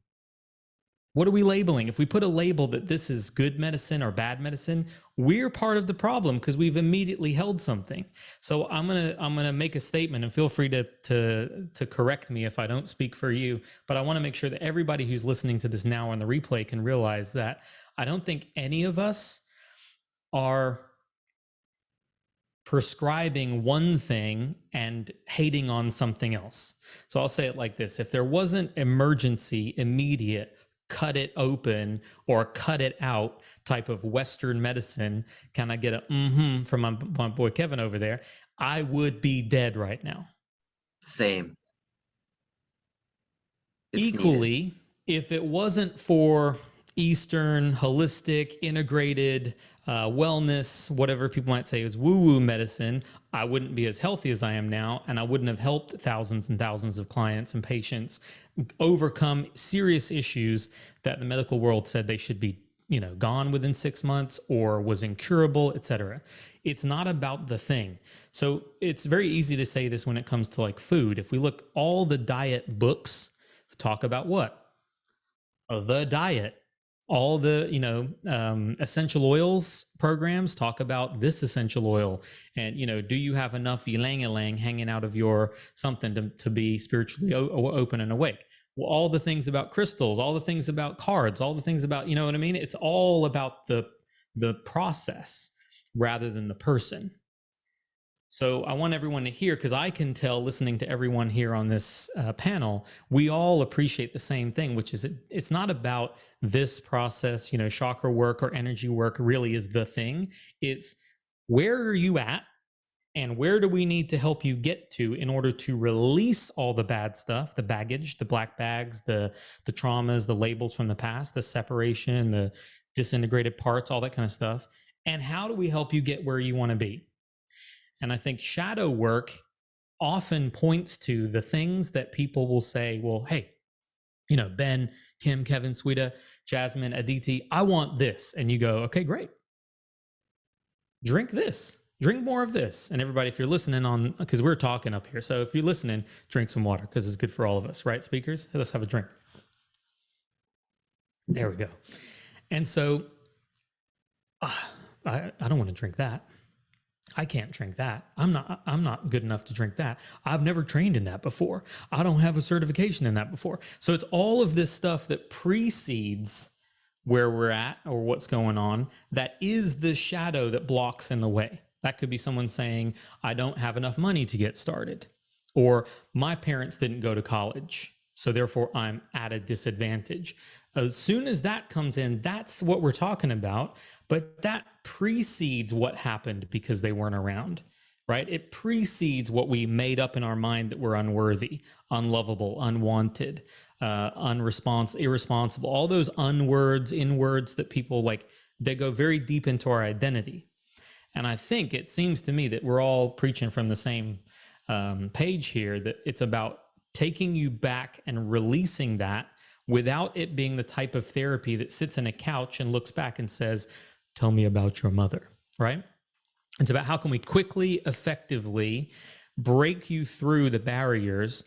[SPEAKER 6] What are we labeling? If we put a label that this is good medicine or bad medicine, we're part of the problem because we've immediately held something. So I'm gonna make a statement, and feel free to correct me if I don't speak for you. But I want to make sure that everybody who's listening to this now on the replay can realize that I don't think any of us are prescribing one thing and hating on something else. So I'll say it like this: if there wasn't emergency, immediate, cut it open or cut it out type of Western medicine, can I get a from my boy Kevin over there, I would be dead right now.
[SPEAKER 4] Same. it's needed.
[SPEAKER 6] equally, if it wasn't for Eastern, holistic, integrated wellness, whatever people might say is woo-woo medicine, I wouldn't be as healthy as I am now, and I wouldn't have helped thousands and thousands of clients and patients overcome serious issues that the medical world said they should be, gone within 6 months or was incurable, etc. It's not about the thing. So it's very easy to say this when it comes to like food. If we look, all the diet books talk about what? The diet. All the essential oils programs talk about this essential oil, and do you have enough ylang-ylang hanging out of your something to be spiritually open and awake? Well, all the things about crystals, all the things about cards, all the things about, you know what I mean? It's all about the process rather than the person. So I want everyone to hear, because I can tell listening to everyone here on this panel, we all appreciate the same thing, which is it's not about this process, chakra work or energy work really is the thing. It's where are you at and where do we need to help you get to in order to release all the bad stuff, the baggage, the black bags, the traumas, the labels from the past, the separation, the disintegrated parts, all that kind of stuff. And how do we help you get where you want to be? And I think shadow work often points to the things that people will say, well, hey, Ben, Kim, Kevin, Sweeta, Jasmine, Aditi, I want this. And you go, okay, great. Drink this, drink more of this. And everybody, if you're listening because we're talking up here. So if you're listening, drink some water because it's good for all of us, right? Speakers, hey, let's have a drink. There we go. And so I don't want to drink that. I can't drink that. I'm not good enough to drink that. I've never trained in that before. I don't have a certification in that before. So it's all of this stuff that precedes where we're at or what's going on that is the shadow that blocks in the way. That could be someone saying, I don't have enough money to get started, or my parents didn't go to college, so therefore I'm at a disadvantage. As soon as that comes in, that's what we're talking about, but that precedes what happened because they weren't around, right? It precedes what we made up in our mind that we're unworthy, unlovable, unwanted, irresponsible, all those unwords, inwords that people like, they go very deep into our identity. And I think it seems to me that we're all preaching from the same page here, that it's about taking you back and releasing that without it being the type of therapy that sits in a couch and looks back and says, tell me about your mother, right? It's about how can we quickly, effectively break you through the barriers.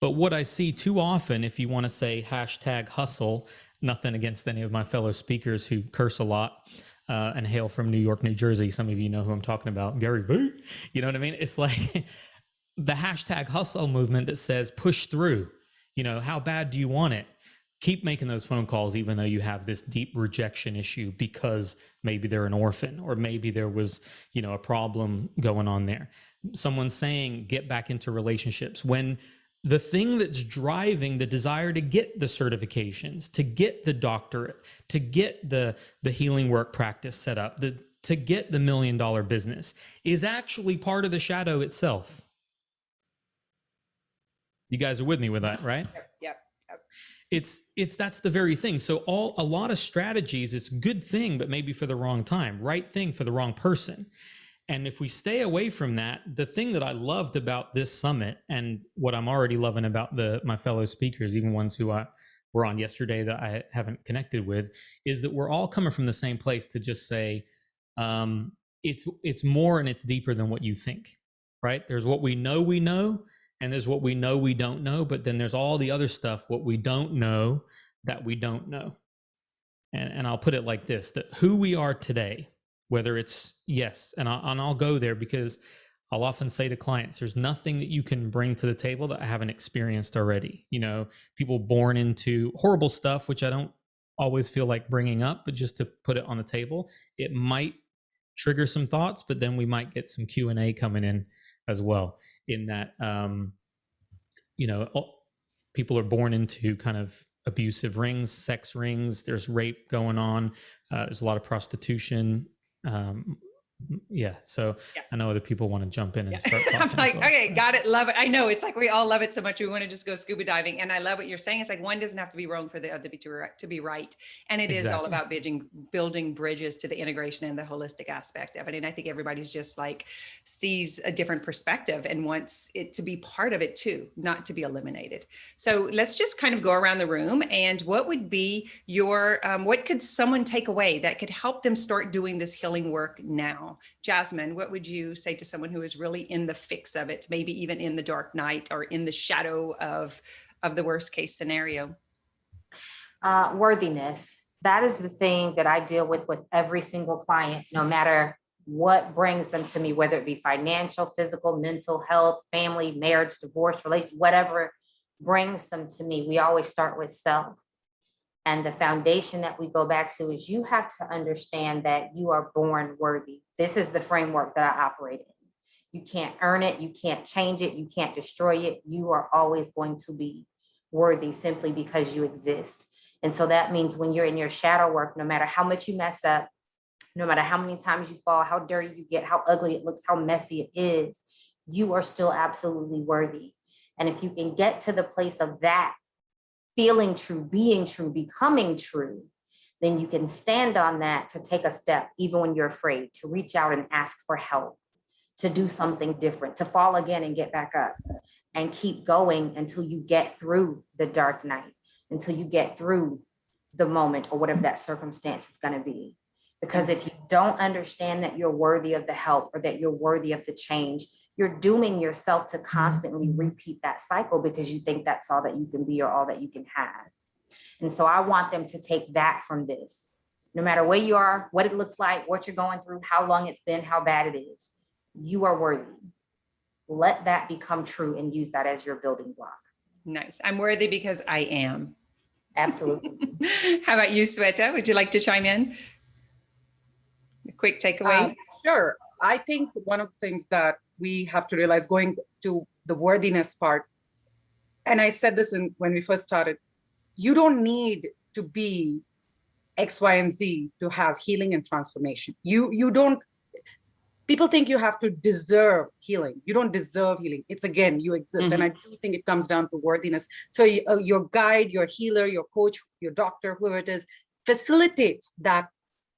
[SPEAKER 6] But what I see too often, if you want to say #hustle, nothing against any of my fellow speakers who curse a lot and hail from New York, New Jersey. Some of you know who I'm talking about, Gary Vee. You know what I mean? It's like the #hustle movement that says push through. How bad do you want it? Keep making those phone calls, even though you have this deep rejection issue because maybe they're an orphan or maybe there was, a problem going on there. Someone saying, get back into relationships when the thing that's driving the desire to get the certifications, to get the doctorate, to get the healing work practice set up, to get the $1 million business is actually part of the shadow itself. You guys are with me with that, right?
[SPEAKER 2] Yep.
[SPEAKER 6] That's the very thing. So a lot of strategies, it's a good thing, but maybe for the wrong time, right thing for the wrong person. And if we stay away from that, the thing that I loved about this summit and what I'm already loving about my fellow speakers, even ones who were on yesterday that I haven't connected with, is that we're all coming from the same place to just say, it's more and it's deeper than what you think, right? There's what we know, and there's what we know we don't know, but then there's all the other stuff, what we don't know that we don't know. And I'll put it like this, that who we are today, whether it's, yes, and I'll go there because I'll often say to clients, there's nothing that you can bring to the table that I haven't experienced already. People born into horrible stuff, which I don't always feel like bringing up, but just to put it on the table, it might trigger some thoughts, but then we might get some Q&A coming in as well, in that, people are born into kind of abusive rings, sex rings, there's rape going on, there's a lot of prostitution, Yeah. So
[SPEAKER 2] Yeah.
[SPEAKER 6] I know other people want to jump in and start talking.
[SPEAKER 2] I'm like,
[SPEAKER 6] as well,
[SPEAKER 2] okay,
[SPEAKER 6] so.
[SPEAKER 2] got it. Love it. I know it's like we all love it so much. We want to just go scuba diving. And I love what you're saying. It's like one doesn't have to be wrong for the other to be right. And it is all
[SPEAKER 6] Exactly.
[SPEAKER 2] about building bridges to the integration and the holistic aspect of it. And I think everybody's just like sees a different perspective and wants it to be part of it too, not to be eliminated. So let's just kind of go around the room. And what would be your, what could someone take away that could help them start doing this healing work now? Jasmine, what would you say to someone who is really in the fix of it, maybe even in the dark night or in the shadow of the worst case scenario?
[SPEAKER 3] Worthiness. That is the thing that I deal with every single client, no matter what brings them to me, whether it be financial, physical, mental health, family, marriage, divorce, relationship, whatever brings them to me. We always start with self. And the foundation that we go back to is you have to understand that you are born worthy. This is the framework that I operate in. You can't earn it. You can't change it. You can't destroy it. You are always going to be worthy simply because you exist. And so that means when you're in your shadow work, no matter how much you mess up, no matter how many times you fall, how dirty you get, how ugly it looks, how messy it is, you are still absolutely worthy. And if you can get to the place of that, feeling true, being true, becoming true, then you can stand on that to take a step, even when you're afraid, to reach out and ask for help, to do something different, to fall again and get back up and keep going until you get through the dark night, until you get through the moment or whatever that circumstance is going to be. Because if you don't understand that you're worthy of the help or that you're worthy of the change, you're dooming yourself to constantly repeat that cycle because you think that's all that you can be or all that you can have. And so I want them to take that from this. No matter where you are, what it looks like, what you're going through, how long it's been, how bad it is, you are worthy. Let that become true and use that as your building block.
[SPEAKER 2] Nice. I'm worthy because I am.
[SPEAKER 3] Absolutely.
[SPEAKER 2] How about you, Sweta? Would you like to chime in? A quick takeaway?
[SPEAKER 5] Sure. I think one of the things that we have to realize going to the worthiness part, and I said this when we first started, you don't need to be X, Y, and Z to have healing and transformation. You don't, people think you have to deserve healing. You don't deserve healing. It's again, you exist. And I do think it comes down to worthiness. So your guide, your healer, your coach, your doctor, whoever it is, facilitates that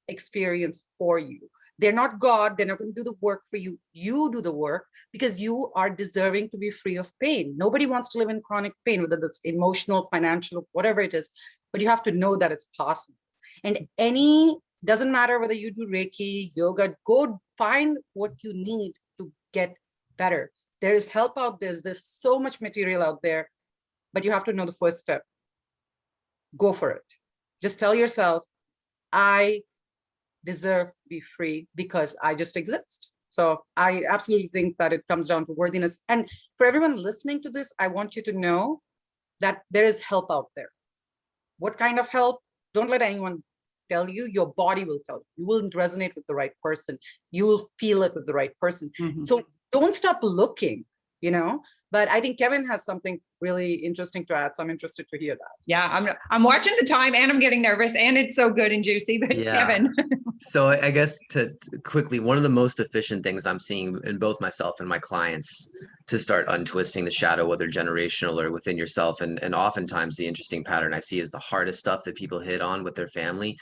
[SPEAKER 5] experience for you. They're not God. They're not going to do the work for you. You do the work because you are deserving to be free of pain. Nobody wants to live in chronic pain, whether that's emotional, financial, whatever it is, but you have to know that it's possible. And doesn't matter whether you do Reiki, yoga, go find what you need to get better. There is help out there. There's so much material out there, but you have to know the first step. Go for it. Just tell yourself, I deserve to be free because I just exist. So I absolutely think that it comes down to worthiness. And for everyone listening to this, I want you to know that there is help out there. What kind of help? Don't let anyone tell you. Your body will tell you. You will resonate with the right person. You will feel it with the right person. So don't stop looking, but I think Kevin has something really interesting to add. So I'm interested to hear that.
[SPEAKER 2] Yeah, I'm watching the time and I'm getting nervous and it's so good and juicy, but
[SPEAKER 4] Yeah.
[SPEAKER 2] Kevin.
[SPEAKER 4] So I guess to quickly, one of the most efficient things I'm seeing in both myself and my clients to start untwisting the shadow, whether generational or within yourself. And oftentimes the interesting pattern I see is the hardest stuff that people hit on with their family.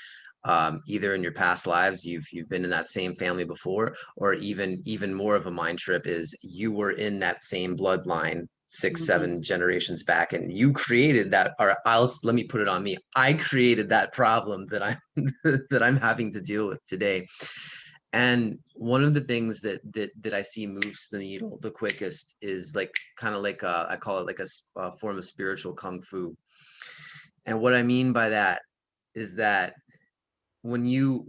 [SPEAKER 4] Either in your past lives, you've been in that same family before, or even more of a mind trip is you were in that same bloodline 6-7 generations back, and you created that. Or let me put it on me. I created that problem that I'm having to deal with today. And one of the things that I see moves the needle the quickest is I call it like a form of spiritual kung fu. And what I mean by that is that when you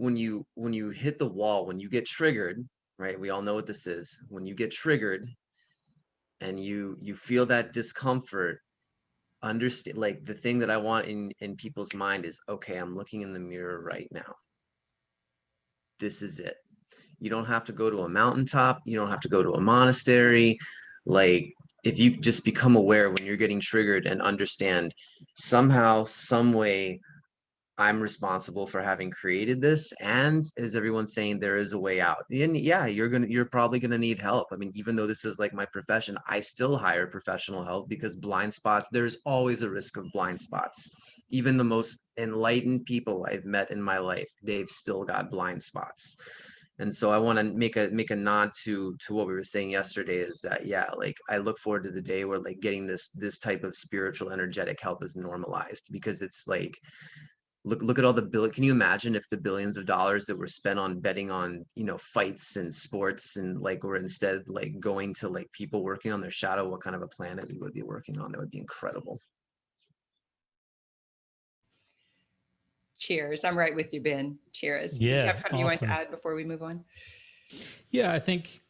[SPEAKER 4] hit the wall, when you get triggered, right? We all know what this is. When you get triggered and you feel that discomfort, understand, like, the thing that I want in people's mind is, okay, I'm looking in the mirror right now. This is it. You don't have to go to a mountaintop. You don't have to go to a monastery. Like, if you just become aware when you're getting triggered and understand somehow, some way, I'm responsible for having created this, and is everyone saying there is a way out? And yeah, you're probably gonna need help. I mean, even though this is like my profession, I still hire professional help because blind spots, there's always a risk of blind spots. Even the most enlightened people I've met in my life, they've still got blind spots. And so I want to make a nod to what we were saying yesterday, is that yeah, like I look forward to the day where like getting this type of spiritual energetic help is normalized, because it's like, look at all the bill. Can you imagine if the billions of dollars that were spent on betting on, you know, fights and sports, and like were instead like going to like people working on their shadow, what kind of a planet we would be working on? That would be incredible.
[SPEAKER 2] Cheers. I'm right with you, Ben. Cheers. Do you
[SPEAKER 6] Yeah,
[SPEAKER 2] have something you want to
[SPEAKER 6] awesome.
[SPEAKER 2] add before we move on?
[SPEAKER 6] Yeah, I think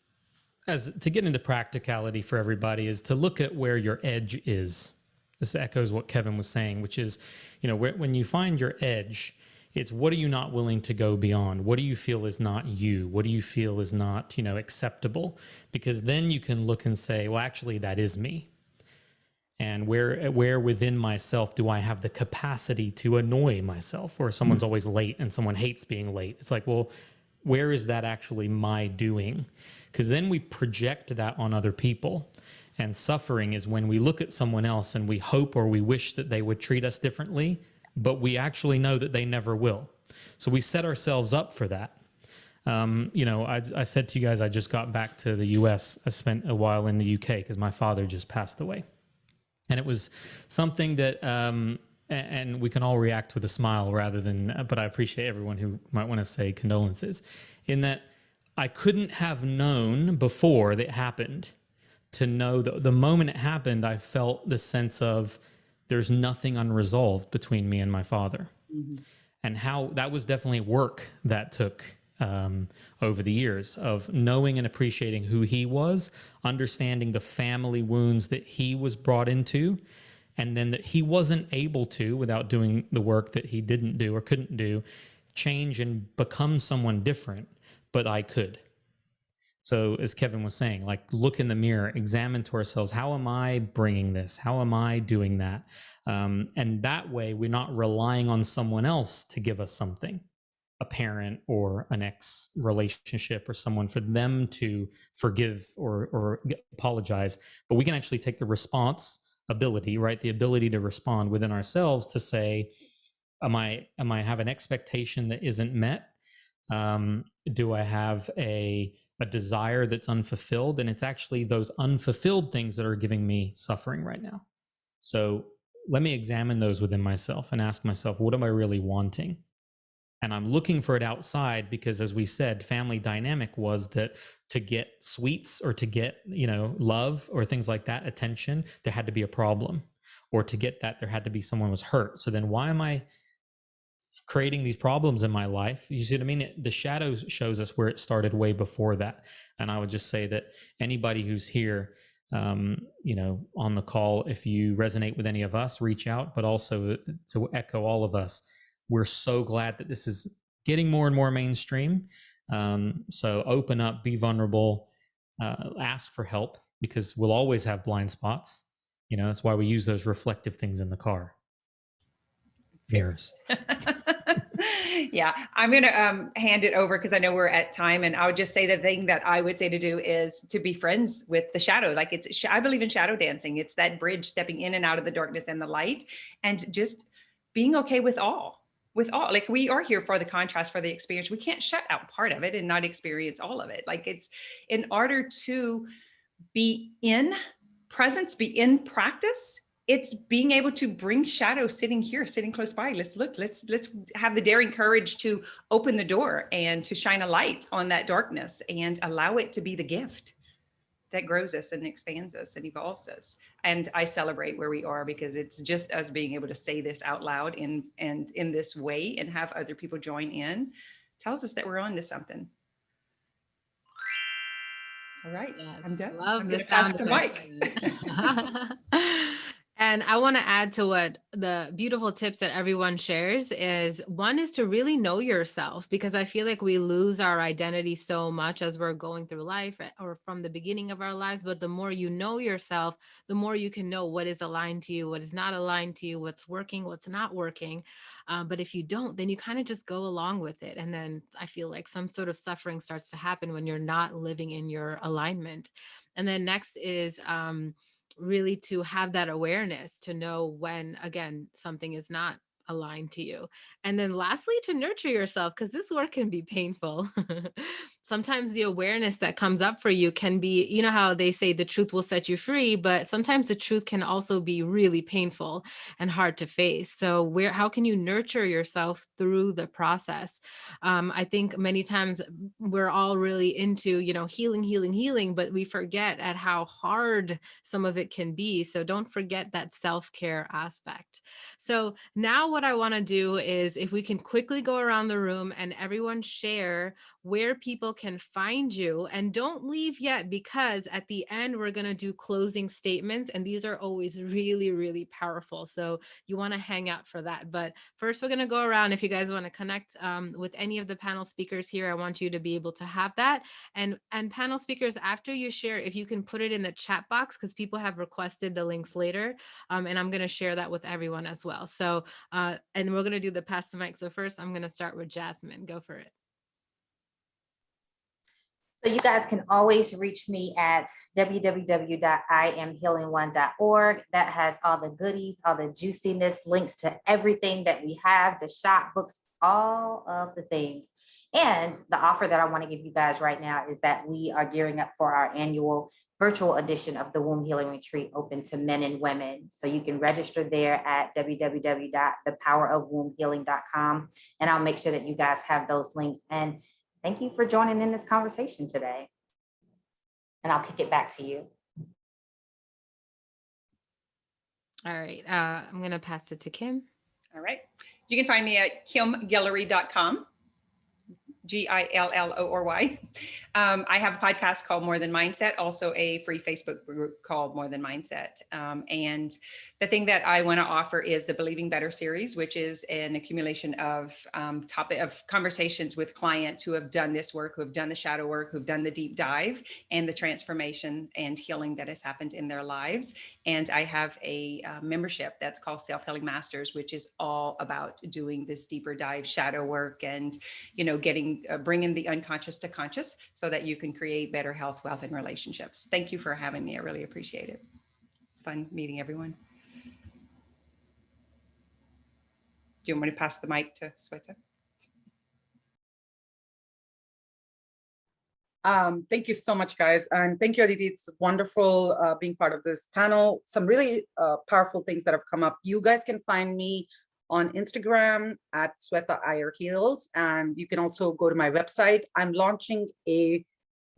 [SPEAKER 6] as to get into practicality for everybody is to look at where your edge is. This echoes what Kevin was saying, which is, you know, when you find your edge, it's what are you not willing to go beyond? What do you feel is not you? What do you feel is not, you know, acceptable? Because then you can look and say, well, actually, that is me. And where within myself do I have the capacity to annoy myself? Or someone's always late and someone hates being late. It's like, well, where is that actually my doing? Because then we project that on other people. And suffering is when we look at someone else and we hope or we wish that they would treat us differently, but we actually know that they never will. So we set ourselves up for that. You know, I said to you guys, I just got back to the US. I spent a while in the UK because my father just passed away. And it was something that, and we can all react with a smile rather than, but I appreciate everyone who might want to say condolences, in that I couldn't have known before that happened to know that the moment it happened, I felt the sense of there's nothing unresolved between me and my father. Mm-hmm. And how that was definitely work that took over the years of knowing and appreciating who he was, understanding the family wounds that he was brought into, and then that he wasn't able to, without doing the work that he didn't do or couldn't do, change and become someone different, but I could. So as Kevin was saying, like look in the mirror, examine to ourselves, how am I bringing this? How am I doing that? And that way we're not relying on someone else to give us something, a parent or an ex relationship or someone, for them to forgive or apologize. But we can actually take the responsibility, right? The ability to respond within ourselves to say, am I have an expectation that isn't met? Do I have a desire that's unfulfilled? And it's actually those unfulfilled things that are giving me suffering right now. So let me examine those within myself and ask myself, what am I really wanting? And I'm looking for it outside because, as we said, family dynamic was that to get sweets or to get, you know, love or things like that, attention, there had to be a problem. Or to get that, there had to be someone was hurt. So then why am I creating these problems in my life? You see what I mean? The shadow shows us where it started way before that. And I would just say that anybody who's here, you know, on the call, if you resonate with any of us, reach out, but also to echo all of us, we're so glad that this is getting more and more mainstream. So open up, be vulnerable, ask for help, because we'll always have blind spots. You know, that's why we use those reflective things in the car. Mirrors.
[SPEAKER 2] Yeah, I'm going to hand it over because I know we're at time, and I would just say the thing that I would say to do is to be friends with the shadow. Like I believe in shadow dancing. It's that bridge, stepping in and out of the darkness and the light, and just being okay with all. Like we are here for the contrast, for the experience. We can't shut out part of it and not experience all of it. Like it's in order to be in presence, be in practice, it's being able to bring shadow sitting here, sitting close by. Let's look, let's have the daring courage to open the door and to shine a light on that darkness and allow it to be the gift that grows us and expands us and evolves us. And I celebrate where we are, because it's just us being able to say this out loud and in this way and have other people join in tells us that we're on to something. All right,
[SPEAKER 1] Yes,
[SPEAKER 2] I'm done.
[SPEAKER 1] love
[SPEAKER 2] I'm
[SPEAKER 1] the
[SPEAKER 2] going to pass
[SPEAKER 1] sound
[SPEAKER 2] the mic.
[SPEAKER 1] effect. And I want to add to what the beautiful tips that everyone shares is one is to really know yourself, because I feel like we lose our identity so much as we're going through life or from the beginning of our lives. But the more you know yourself, the more you can know what is aligned to you, what is not aligned to you, what's working, what's not working. But if you don't, then you kind of just go along with it. And then I feel like some sort of suffering starts to happen when you're not living in your alignment. And then next is, really to have that awareness to know when, again, something is not aligned to you. And then lastly, to nurture yourself, because this work can be painful. Sometimes the awareness that comes up for you can be, you know how they say the truth will set you free, but sometimes the truth can also be really painful and hard to face. So how can you nurture yourself through the process? I think many times we're all really into, healing, healing, healing, but we forget at how hard some of it can be. So don't forget that self-care aspect. So now what I want to do is if we can quickly go around the room and everyone share where people can find you, and don't leave yet, because at the end we're going to do closing statements, and these are always really, really powerful. So you want to hang out for that. But first we're going to go around. If you guys want to connect with any of the panel speakers here, I want you to be able to have that. And panel speakers, after you share, if you can put it in the chat box, because people have requested the links later, and I'm going to share that with everyone as well. So, and we're going to do the pass the mic. So first I'm going to start with Jasmine. Go for it.
[SPEAKER 3] So you guys can always reach me at www.iamhealingone.org. That has all the goodies, all the juiciness, links to everything that we have, the shop, books, all of the things. And the offer that I want to give you guys right now is that we are gearing up for our annual virtual edition of the Womb Healing Retreat, open to men and women. So you can register there at www.thepowerofwombhealing.com. And I'll make sure that you guys have those links. And thank you for joining in this conversation today. And I'll kick it back to you.
[SPEAKER 1] All right. I'm going to pass it to Kim.
[SPEAKER 2] All right. You can find me at kimguillory.com. Gillory. I have a podcast called More Than Mindset, also a free Facebook group called More Than Mindset. And the thing that I want to offer is the Believing Better series, which is an accumulation of conversations with clients who have done this work, who have done the shadow work, who've done the deep dive and the transformation and healing that has happened in their lives. And I have a membership that's called Self-Healing Masters, which is all about doing this deeper dive shadow work and, bringing the unconscious to conscious so that you can create better health, wealth, and relationships. Thank you for having me. I really appreciate it. It's fun meeting everyone. Do you want me to pass the mic to Sweta?
[SPEAKER 5] Thank you so much, guys. And thank you, Aditi. It's wonderful being part of this panel. Some really powerful things that have come up. You guys can find me on Instagram at Sweta Iyer Heals. And you can also go to my website. I'm launching a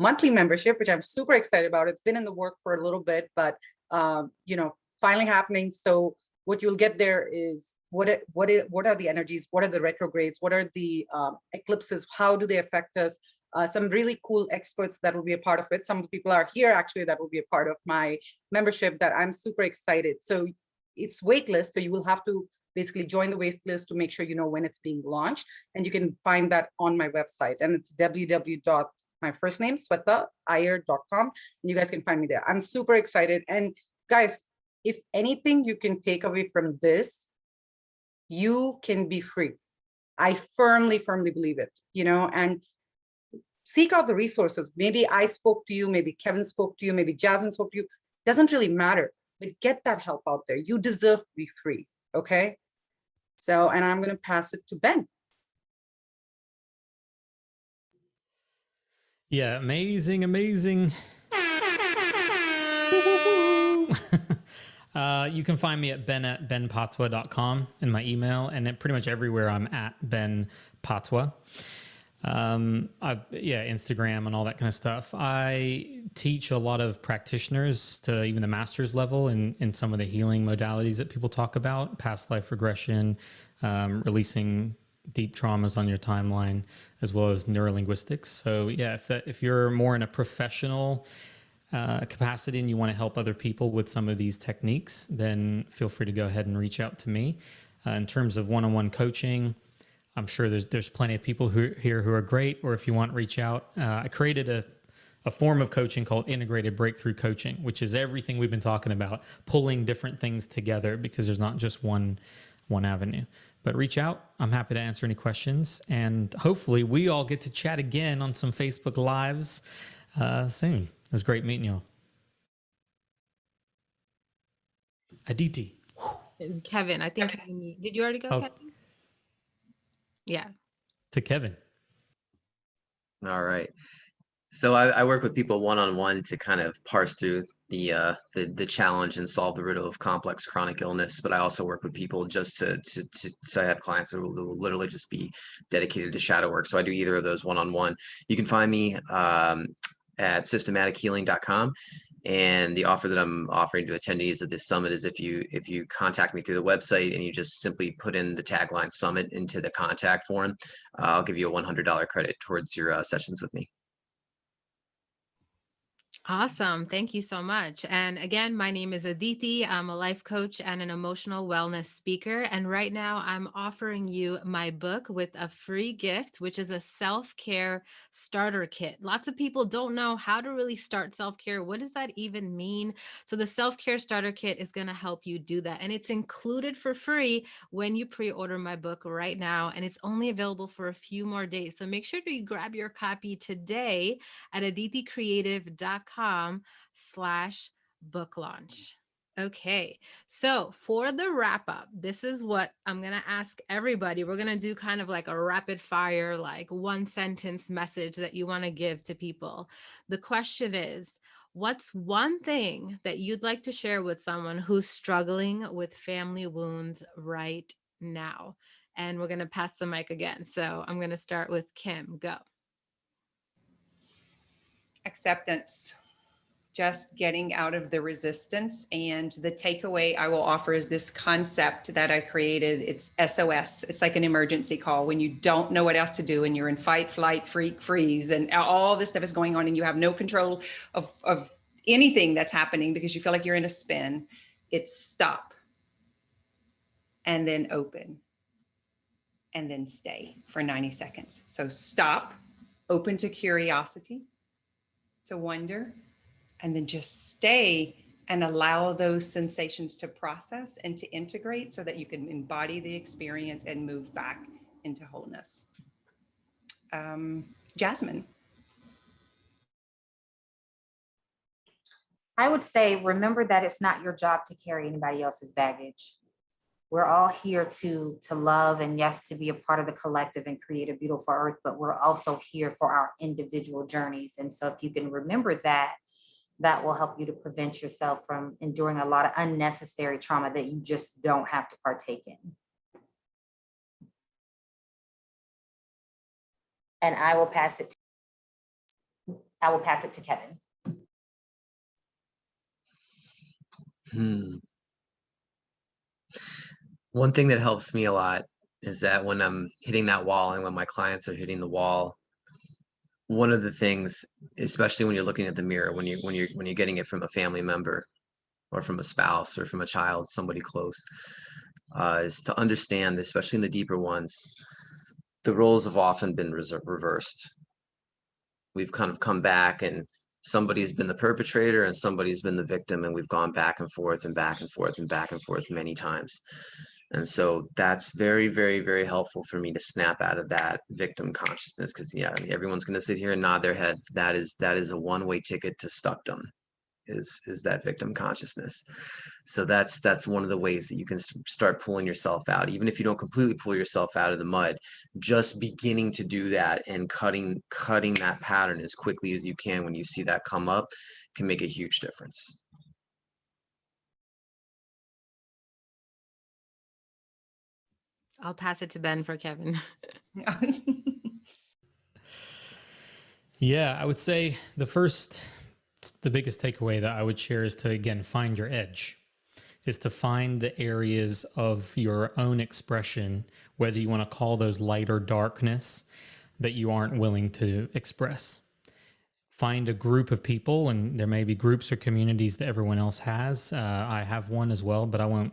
[SPEAKER 5] monthly membership, which I'm super excited about. It's been in the work for a little bit, but finally happening. So what you'll get there is what are the energies? What are the retrogrades? What are the eclipses? How do they affect us? Some really cool experts that will be a part of it. Some of the people are here actually that will be a part of my membership that I'm super excited. So it's waitlist. So you will have to basically join the waitlist to make sure you know when it's being launched. And you can find that on my website. And it's www.swetaiyer.com. And you guys can find me there. I'm super excited. And guys, if anything you can take away from this, you can be free. I firmly believe it, and seek out the resources. Maybe I spoke to you, maybe Kevin spoke to you, maybe Jasmine spoke to you. Doesn't really matter, but get that help out there. You deserve to be free, okay? So, and I'm going to pass it to Ben.
[SPEAKER 6] Yeah, amazing. You can find me at ben@benpatwa.com in my email, and at pretty much everywhere I'm at Ben Patwa. Instagram and all that kind of stuff. I teach a lot of practitioners to even the master's level in some of the healing modalities that people talk about, past life regression, releasing deep traumas on your timeline, as well as neurolinguistics. So yeah, if you're more in a professional capacity and you want to help other people with some of these techniques, then feel free to go ahead and reach out to me. In terms of one-on-one coaching, I'm sure there's plenty of people here who are great, or if you want, reach out. I created a form of coaching called integrated breakthrough coaching, which is everything we've been talking about, pulling different things together because there's not just one avenue. But reach out. I'm happy to answer any questions. And hopefully we all get to chat again on some Facebook Lives soon. It was great meeting you all. Aditi.
[SPEAKER 1] Kevin, I think,
[SPEAKER 2] Okay.
[SPEAKER 1] Kevin, did you already go,
[SPEAKER 6] Oh.
[SPEAKER 1] Kevin? Yeah.
[SPEAKER 6] To Kevin.
[SPEAKER 4] All right. So I work with people one-on-one to kind of parse through the challenge and solve the riddle of complex chronic illness. But I also work with people just so I have clients who will literally just be dedicated to shadow work. So I do either of those one-on-one. You can find me at systematichealing.com. And the offer that I'm offering to attendees of this summit is if you contact me through the website and you just simply put in the tagline summit into the contact form, I'll give you a $100 credit towards your sessions with me.
[SPEAKER 1] Awesome. Thank you so much. And again, my name is Aditi. I'm a life coach and an emotional wellness speaker. And right now I'm offering you my book with a free gift, which is a self-care starter kit. Lots of people don't know how to really start self-care. What does that even mean? So the self-care starter kit is going to help you do that. And it's included for free when you pre-order my book right now. And it's only available for a few more days. So make sure you grab your copy today at aditicreative.com/book launch. Okay, so for the wrap up, this is what I'm going to ask everybody. We're going to do kind of like a rapid fire, like one sentence message that you want to give to people. The question is, what's one thing that you'd like to share with someone who's struggling with family wounds right now? And we're going to pass the mic again. So I'm going to start with Kim. Go.
[SPEAKER 2] Acceptance, just getting out of the resistance. And the takeaway I will offer is this concept that I created. It's SOS. It's like an emergency call when you don't know what else to do and you're in fight, flight, freeze, and all this stuff is going on and you have no control of anything that's happening because you feel like you're in a spin. It's stop and then open and then stay for 90 seconds. So stop, open to curiosity, to wonder, and then just stay and allow those sensations to process and to integrate so that you can embody the experience and move back into wholeness. Jasmine.
[SPEAKER 3] I would say, remember that it's not your job to carry anybody else's baggage. We're all here to love and yes, to be a part of the collective and create a beautiful earth, but we're also here for our individual journeys. And so if you can remember that, that will help you to prevent yourself from enduring a lot of unnecessary trauma that you just don't have to partake in. And I will pass it to Kevin.
[SPEAKER 4] One thing that helps me a lot is that when I'm hitting that wall and when my clients are hitting the wall, one of the things, especially when you're looking at the mirror, when you're getting it from a family member or from a spouse or from a child, somebody close, is to understand, especially in the deeper ones, the roles have often been reversed. We've kind of come back and somebody's been the perpetrator and somebody's been the victim, and we've gone back and forth and back and forth and back and forth many times. And so that's very, very, very helpful for me to snap out of that victim consciousness, because yeah, everyone's going to sit here and nod their heads. That is a one-way ticket to stuckdom, is that victim consciousness. So that's one of the ways that you can start pulling yourself out, even if you don't completely pull yourself out of the mud. Just beginning to do that and cutting that pattern as quickly as you can when you see that come up can make a huge difference.
[SPEAKER 1] I'll pass it to Ben for Kevin.
[SPEAKER 6] Yeah, I would say the biggest takeaway that I would share is to, again, find your edge, is to find the areas of your own expression, whether you want to call those light or darkness, that you aren't willing to express. find a group of people, and there may be groups or communities that everyone else has. I have one as well, but I won't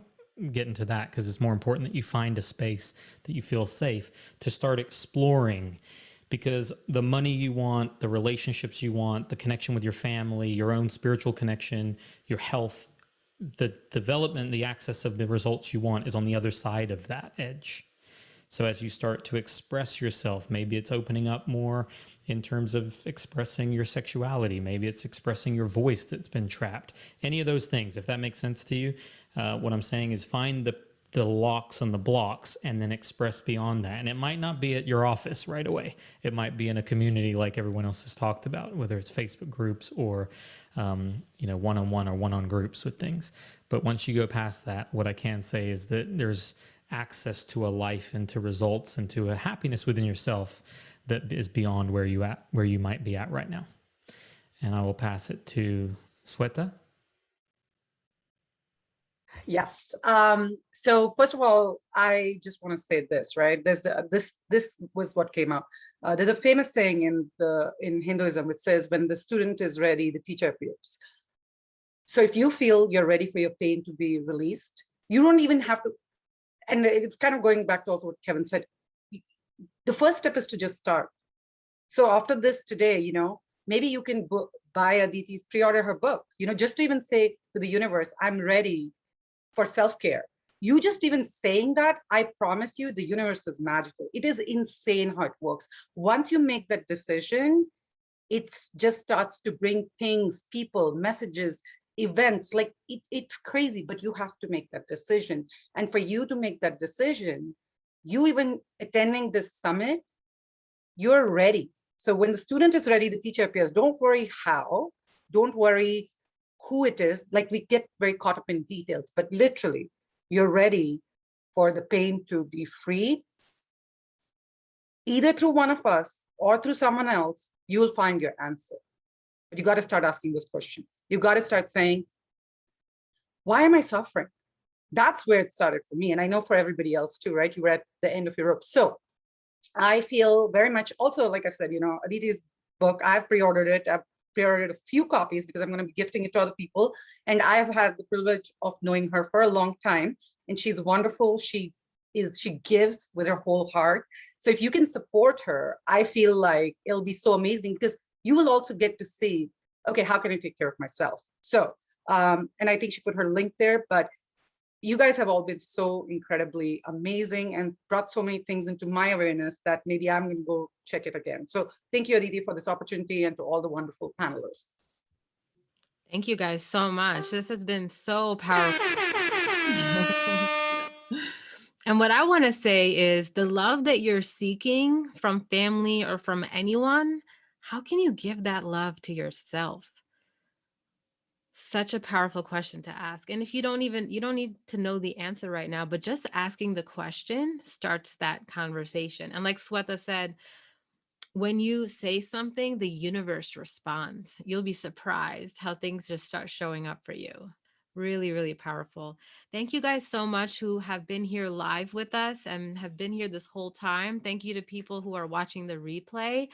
[SPEAKER 6] get into that because it's more important that you find a space that you feel safe to start exploring, because the money you want, the relationships you want, the connection with your family, your own spiritual connection, your health, the development, the access of the results you want is on the other side of that edge. So as you start to express yourself, maybe it's opening up more in terms of expressing your sexuality. Maybe it's expressing your voice that's been trapped. Any of those things, if that makes sense to you, what I'm saying is find the locks on the blocks and then express beyond that. And it might not be at your office right away. It might be in a community like everyone else has talked about, whether it's Facebook groups or, one-on-one or one-on groups with things. But once you go past that, what I can say is that there's access to a life and to results and to a happiness within yourself that is beyond where you might be at right now. And I will pass it to Sweta.
[SPEAKER 5] Yes. So first of all, I just want to say this, right? There's this was what came up. There's a famous saying in Hinduism which says, when the student is ready, the teacher appears. So if you feel you're ready for your pain to be released, you don't even have to. And it's kind of going back to also what Kevin said. The first step is to just start. So after this today, maybe you can buy Aditi's, pre-order her book, just to even say to the universe, I'm ready for self-care. You just even saying that, I promise you, the universe is magical. It is insane how it works. Once you make that decision, it just starts to bring things, people, messages, events, like it's crazy, but you have to make that decision. And for you to make that decision, you even attending this summit, you're ready. So when the student is ready, the teacher appears. Don't worry how, don't worry who it is. Like, we get very caught up in details, but literally you're ready for the pain to be freed. Either through one of us or through someone else, you will find your answer. But you got to start asking those questions. You got to start saying, why am I suffering? That's where it started for me. And I know for everybody else too, right? You were at the end of your rope. So I feel very much also, like I said, Aditi's book, I've pre-ordered it. I've pre-ordered a few copies because I'm going to be gifting it to other people. And I've had the privilege of knowing her for a long time. And she's wonderful. She gives with her whole heart. So if you can support her, I feel like it'll be so amazing, because you will also get to see, okay, how can I take care of myself? So, and I think she put her link there, but you guys have all been so incredibly amazing and brought so many things into my awareness that maybe I'm going to go check it again. So thank you, Aditi, for this opportunity, and to all the wonderful panelists.
[SPEAKER 1] Thank you guys so much. This has been so powerful. And what I want to say is, the love that you're seeking from family or from anyone, how can you give that love to yourself? Such a powerful question to ask. And if you don't need to know the answer right now, but just asking the question starts that conversation. And like Sweta said, when you say something, the universe responds. You'll be surprised how things just start showing up for you. Really, really powerful. Thank you guys so much who have been here live with us and have been here this whole time. Thank you to people who are watching the replay.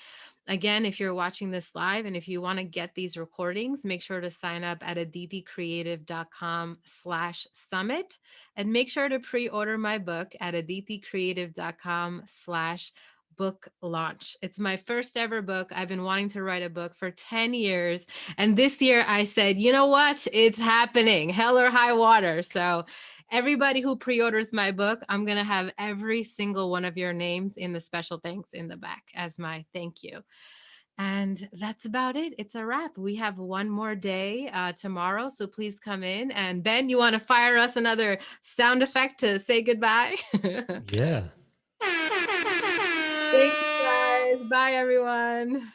[SPEAKER 1] Again, if you're watching this live and if you want to get these recordings, make sure to sign up at aditicreative.com/summit, and make sure to pre-order my book at aditicreative.com/book launch. It's my first ever book. I've been wanting to write a book for 10 years. And this year I said, you know what? It's happening, hell or high water. So everybody who pre-orders my book, I'm going to have every single one of your names in the special thanks in the back as my thank you. And that's about it. It's a wrap. We have one more day tomorrow. So please come in. And Ben, you want to fire us another sound effect to say goodbye?
[SPEAKER 6] Yeah.
[SPEAKER 1] Thank you guys. Bye, everyone.